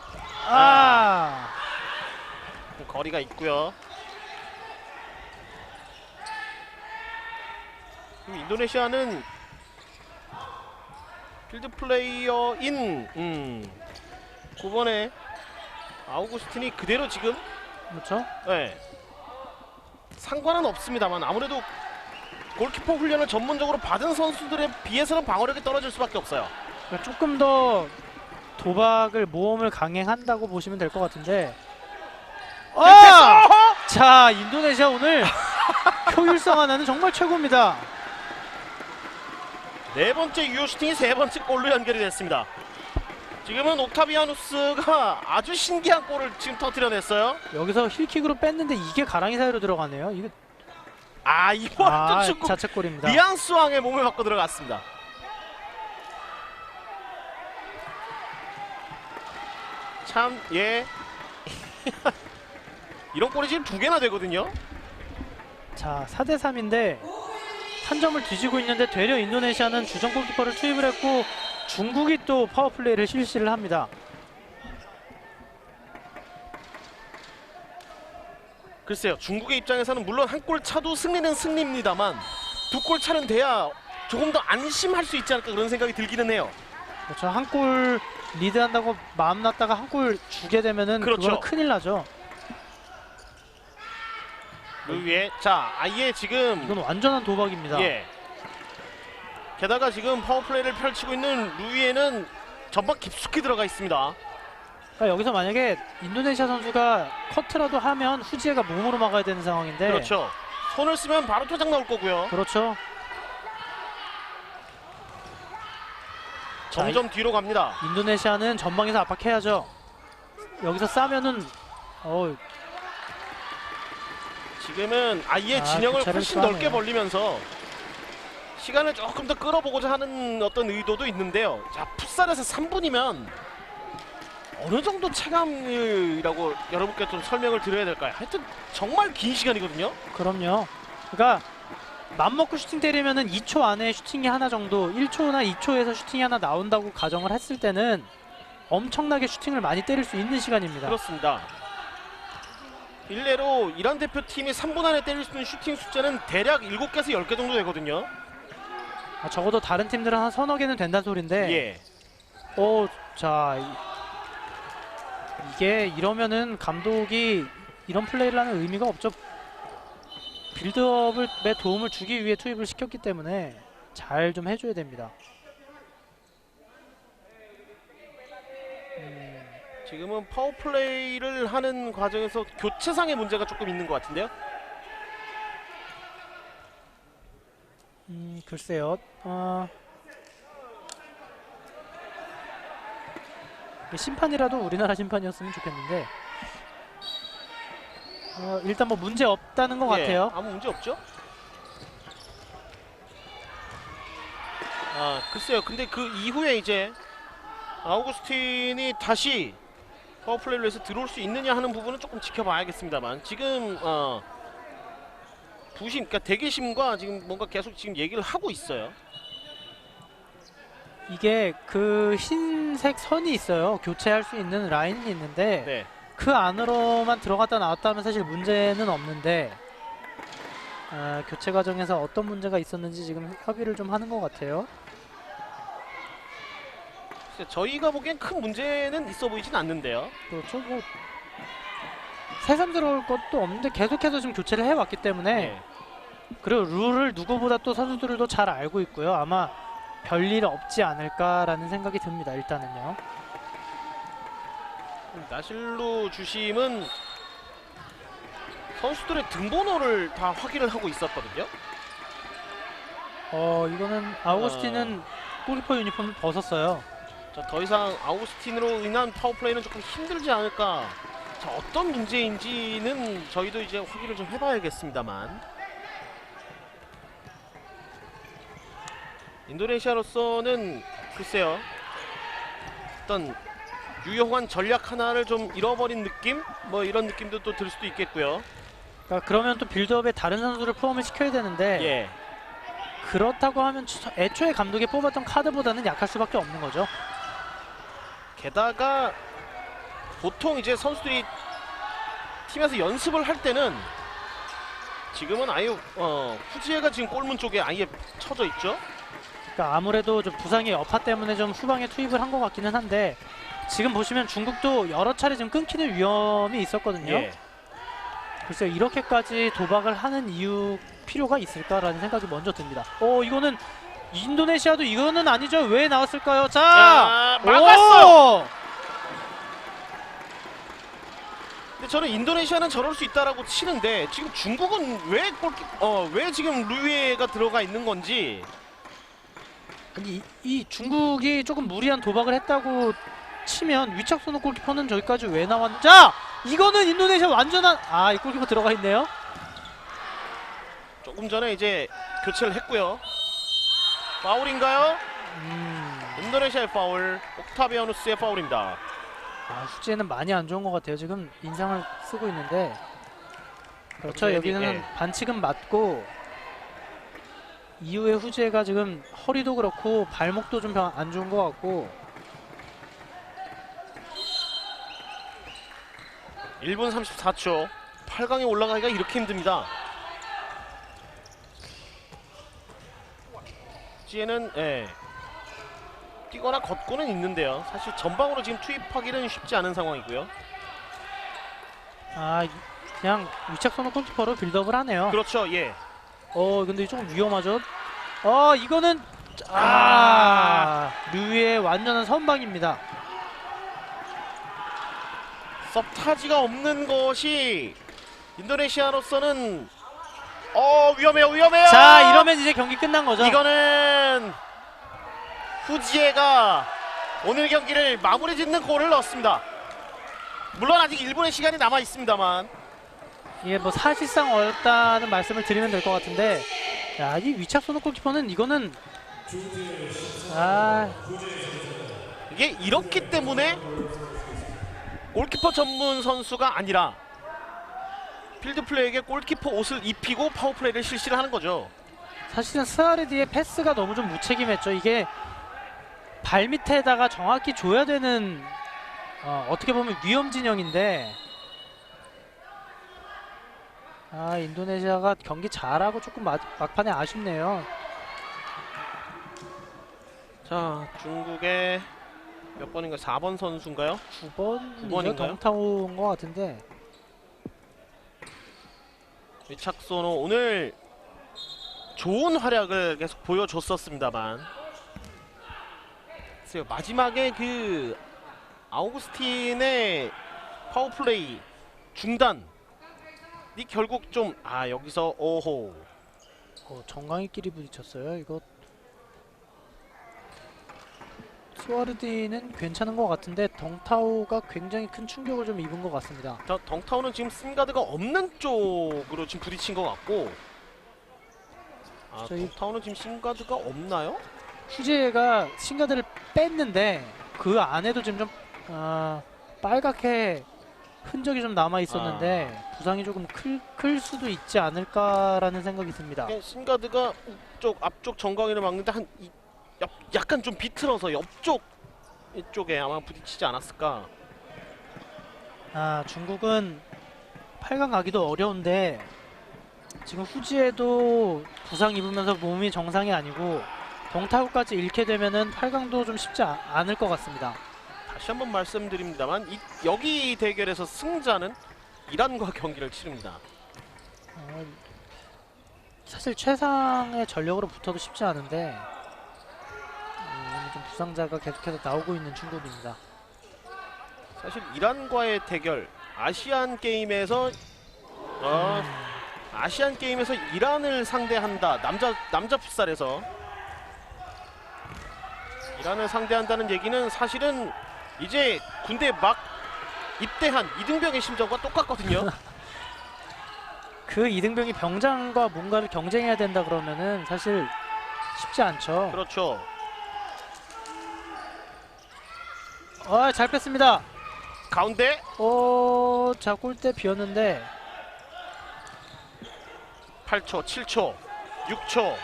거리가 있고요. 인도네시아는 필드 플레이어인 9번에 아우구스틴이 그대로 지금, 그렇죠? 네, 상관은 없습니다만 아무래도 골키퍼 훈련을 전문적으로 받은 선수들에 비해서는 방어력이 떨어질 수밖에 없어요. 그러니까 조금 더 도박을, 모험을 강행한다고 보시면 될 것 같은데. 자, 인도네시아 오늘 효율성 하나는 정말 최고입니다. 네 번째 유효 슈팅이 세 번째 골로 연결이 됐습니다. 지금은 옥타비아누스가 아주 신기한 골을 지금 터뜨려냈어요. 여기서 힐킥으로 뺐는데 이게 가랑이 사이로 들어가네요. 이거 이번 또 축구 자책골입니다. 리앙스왕의 몸을 받고 들어갔습니다. 참, 예. 이런 골이 지금 2개나 되거든요. 자, 4대3인데 한 점을 뒤지고 있는데 되려 인도네시아는 주전 골키퍼를 투입을 했고 중국이 또 파워플레이를 실시를 합니다. 글쎄요, 중국의 입장에서는 물론 한 골 차도 승리는 승리입니다만 두 골 차는 돼야 조금 더 안심할 수 있지 않을까 그런 생각이 들기는 해요. 그렇죠. 한 골 리드한다고 마음 놨다가 한 골 주게 되면은 그렇죠. 그거는 큰일 나죠. 루위에 자 아예 지금 이건 완전한 도박입니다. 예. 게다가 지금 파워플레이를 펼치고 있는 루위에는 전방 깊숙이 들어가 있습니다. 그러니까 여기서 만약에 인도네시아 선수가 커트라도 하면 후지에가 몸으로 막아야 되는 상황인데. 그렇죠. 손을 쓰면 바로 퇴장 나올 거고요. 그렇죠. 점점 뒤로 갑니다. 인도네시아는 전방에서 압박해야죠. 여기서 싸면은 지금은 아예 진영을 교체를 훨씬 넓게 시도하네요. 벌리면서 시간을 조금 더 끌어보고자 하는 어떤 의도도 있는데요. 자, 풋살에서 3분이면 어느 정도 체감이라고 여러분께 좀 설명을 드려야 될까요? 하여튼 정말 긴 시간이거든요. 그럼요. 그러니까 맘먹고 슈팅 때리면은 2초 안에 슈팅이 하나 정도, 1초나 2초에서 슈팅이 하나 나온다고 가정을 했을 때는 엄청나게 슈팅을 많이 때릴 수 있는 시간입니다. 그렇습니다. 일례로 이란 대표팀이 3분 안에 때릴 수 있는 슈팅 숫자는 대략 7개에서 10개 정도 되거든요. 적어도 다른 팀들은 한 서너 개는 된다는 소린데. 예. 자, 이게 이러면은 감독이 이런 플레이를 하는 의미가 없죠. 빌드업에 도움을 주기 위해 투입을 시켰기 때문에 잘 좀 해줘야 됩니다. 지금은 파워플레이를 하는 과정에서 교체상의 문제가 조금 있는 것 같은데요. 글쎄요. 심판이라도 우리나라 심판이었으면 좋겠는데. 일단 뭐 문제 없다는 것 예, 같아요. 아무 문제 없죠? 글쎄요. 근데 그 이후에 이제 아우구스틴이 다시 파워플레이로 해서 들어올 수 있느냐 하는 부분은 조금 지켜봐야겠습니다만 지금 부심, 그러니까 대기심과 지금 뭔가 계속 지금 얘기를 하고 있어요. 이게 그 흰색 선이 있어요. 교체할 수 있는 라인이 있는데 네. 그 안으로만 들어갔다 나왔다 하면 사실 문제는 없는데 교체 과정에서 어떤 문제가 있었는지 지금 협의를 좀 하는 것 같아요. 글쎄, 저희가 보기엔 큰 문제는 있어 보이진 않는데요. 그렇죠. 뭐 새삼스러울 것도 없는데 계속해서 지금 교체를 해왔기 때문에 네. 그리고 룰을 누구보다 또 선수들도 잘 알고 있고요. 아마 별일 없지 않을까라는 생각이 듭니다. 일단은요. 나실루 주심은 선수들의 등번호를 다 확인을 하고 있었거든요. 이거는 아우구스틴은 골키퍼 유니폼을 벗었어요. 자, 더 이상 아우구스틴으로 인한 파워플레이는 조금 힘들지 않을까. 자, 어떤 문제인지는 저희도 이제 확인을 좀 해봐야겠습니다만 인도네시아로서는 글쎄요, 어떤 유효한 전략 하나를 좀 잃어버린 느낌? 뭐 이런 느낌도 또 들 수도 있겠고요. 그러니까 그러면 또 빌드업에 다른 선수를 포함을 시켜야 되는데 예. 그렇다고 하면 애초에 감독이 뽑았던 카드보다는 약할 수밖에 없는 거죠. 게다가 보통 이제 선수들이 팀에서 연습을 할 때는 지금은 아예 후지에가 지금 골문 쪽에 아예 쳐져 있죠. 그러니까 아무래도 좀 부상의 여파 때문에 좀 후방에 투입을 한 것 같기는 한데 지금 보시면 중국도 여러 차례 지금 끊기는 위험이 있었거든요. 예. 글쎄요, 이렇게까지 도박을 하는 이유 필요가 있을까라는 생각이 먼저 듭니다. 이거는 인도네시아도 이거는 아니죠. 왜 나왔을까요? 자, 막았어요. 근데 저는 인도네시아는 저럴 수 있다라고 치는데 지금 중국은 왜 지금 루이에가 들어가 있는 건지. 아니, 이 중국이 조금 무리한 도박을 했다고 치면 위착선호 골키퍼는 저기까지 왜 나왔는지. 자, 이거는 인도네시아 완전한 이 골키퍼 들어가 있네요. 조금 전에 이제 교체를 했고요. 파울인가요? 인도네시아의 파울, 옥타비아누스의 파울입니다. 후지에는 많이 안 좋은 것 같아요. 지금 인상을 쓰고 있는데. 그렇죠. 여기는 반칙은 맞고 이후에 후지에가 지금 허리도 그렇고 발목도 좀 안 좋은 것 같고. 1분 34초. 8강에 올라가기가 이렇게 힘듭니다. 후지에는 뛰거나 걷고는 있는데요. 사실 전방으로 지금 투입하기는 쉽지 않은 상황이고요. 그냥 위착선호 골키퍼로 빌드업을 하네요. 그렇죠. 예. 근데 좀 위험하죠. 이거는 류의 완전한 선방입니다. 섭타지가 없는 것이 인도네시아로서는 위험해요. 자, 이러면 이제 경기 끝난 거죠. 이거는 후지에가 오늘 경기를 마무리 짓는 골을 넣었습니다. 물론 아직 1분의 시간이 남아 있습니다만 이게 뭐 사실상 어렵다는 말씀을 드리면 될 것 같은데, 이 위착선호 골키퍼는 이거는 이게 이렇기 때문에 골키퍼 전문 선수가 아니라 필드 플레이에게 골키퍼 옷을 입히고 파워플레이를 실시를 하는 거죠. 사실은 스아레디의 패스가 너무 좀 무책임했죠. 이게 발 밑에다가 정확히 줘야 되는 어떻게 보면 위험 진영인데, 인도네시아가 경기 잘하고 조금 막판에 아쉽네요. 자, 중국의 몇 번인가 4번 선수인가요? 9번이죠. 덩타오인 것 같은데. 위착소노 오늘 좋은 활약을 계속 보여줬었습니다만 글쎄요, 마지막에 그 아우구스틴의 파워플레이 중단이 결국 좀 여기서 정강이끼리 부딪혔어요. 이거 스와르디는 괜찮은 것 같은데 덩타오가 굉장히 큰 충격을 좀 입은 것 같습니다. 자, 덩타오는 지금 싱가드가 없는 쪽으로 지금 부딪힌 것 같고 덩타오는 지금 싱가드가 없나요? 후제가 싱가드를 뺐는데 그 안에도 지금 좀 빨갛게 흔적이 좀 남아 있었는데 부상이 조금 클 수도 있지 않을까라는 생각이 듭니다. 싱가드가 앞쪽 정강이를 막는데 약간 좀 비틀어서 옆쪽 이쪽에 아마 부딪히지 않았을까. 중국은 8강 가기도 어려운데 지금 후지에도 부상 입으면서 몸이 정상이 아니고 덩타오까지 잃게 되면은 8강도 좀 쉽지 않을 것 같습니다. 다시 한번 말씀드립니다만 여기 대결에서 승자는 이란과 경기를 치릅니다. 사실 최상의 전력으로 붙어도 쉽지 않은데 좀 부상자가 계속해서 나오고 있는 중국입니다. 사실 이란과의 대결 아시안 게임에서 이란을 상대한다. 남자 풋살에서 이란을 상대한다는 얘기는 사실은 이제 군대 막 입대한 이등병의 심정과 똑같거든요. 그 이등병이 병장과 뭔가를 경쟁해야 된다 그러면은 사실 쉽지 않죠. 그렇죠. 잘 뺐습니다. 가운데 자, 골대 비었는데 8초, 7초, 6초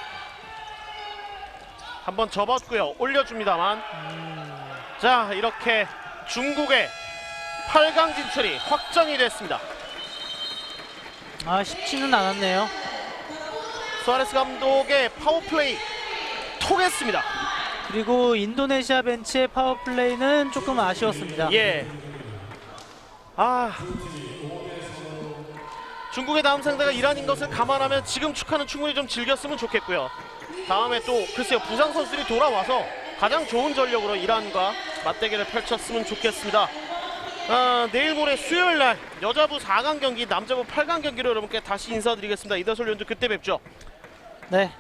한번 접었고요. 올려줍니다만 자, 이렇게 중국의 8강 진출이 확정이 됐습니다. 쉽지는 않았네요. 수아레스 감독의 파워플레이 통했습니다. 그리고 인도네시아 벤치의 파워플레이는 조금 아쉬웠습니다. 중국의 다음 상대가 이란인 것을 감안하면 지금 축하는 충분히 좀 즐겼으면 좋겠고요. 다음에 또 글쎄요, 부상 선수들이 돌아와서 가장 좋은 전력으로 이란과 맞대결을 펼쳤으면 좋겠습니다. 내일 모레 수요일날 여자부 4강 경기, 남자부 8강 경기로 여러분께 다시 인사드리겠습니다. 이다솔 위원도 그때 뵙죠. 네,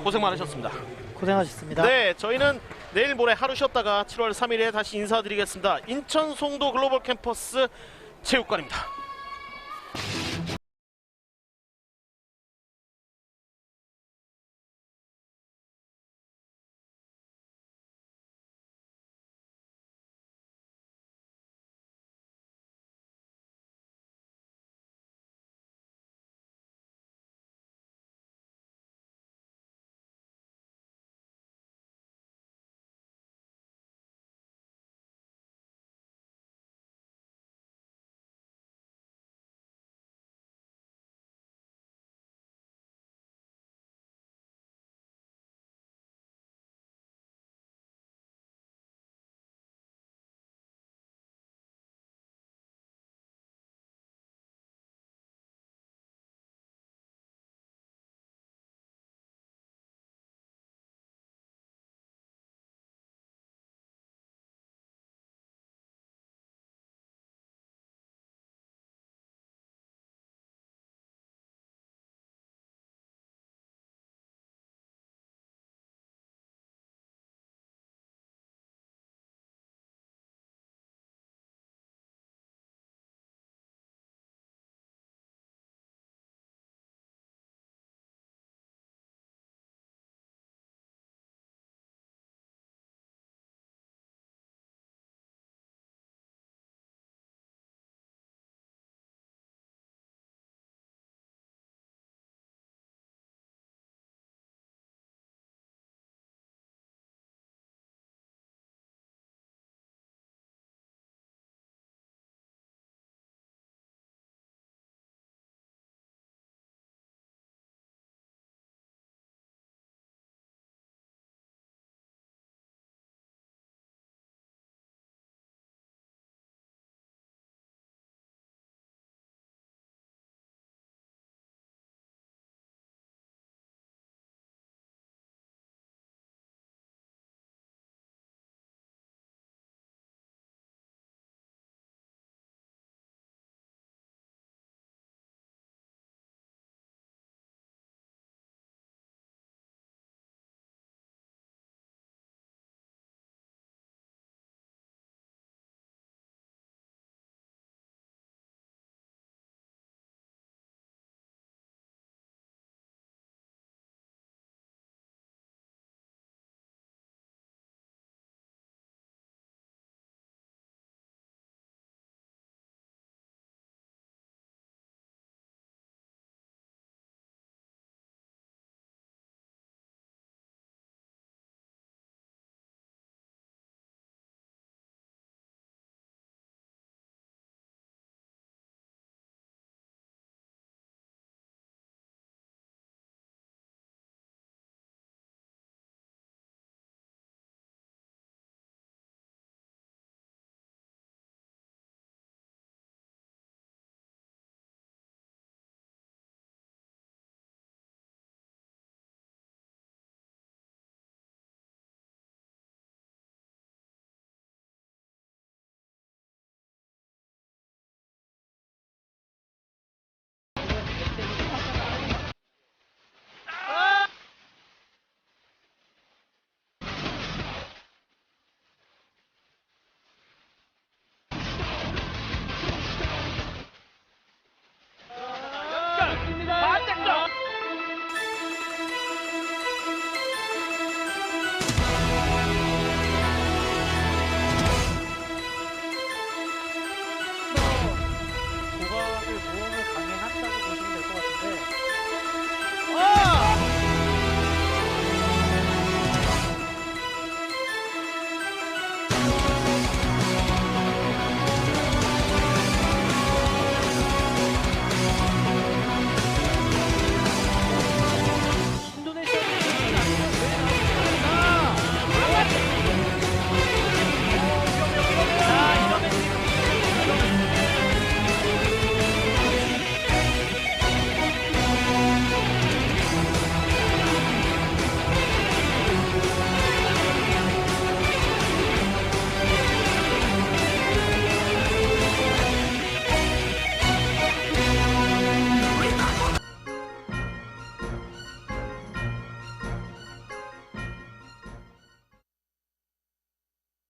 고생 많으셨습니다. 고생하셨습니다. 네, 저희는 내일 모레 하루 쉬었다가 7월 3일에 다시 인사드리겠습니다. 인천 송도 글로벌 캠퍼스 체육관입니다.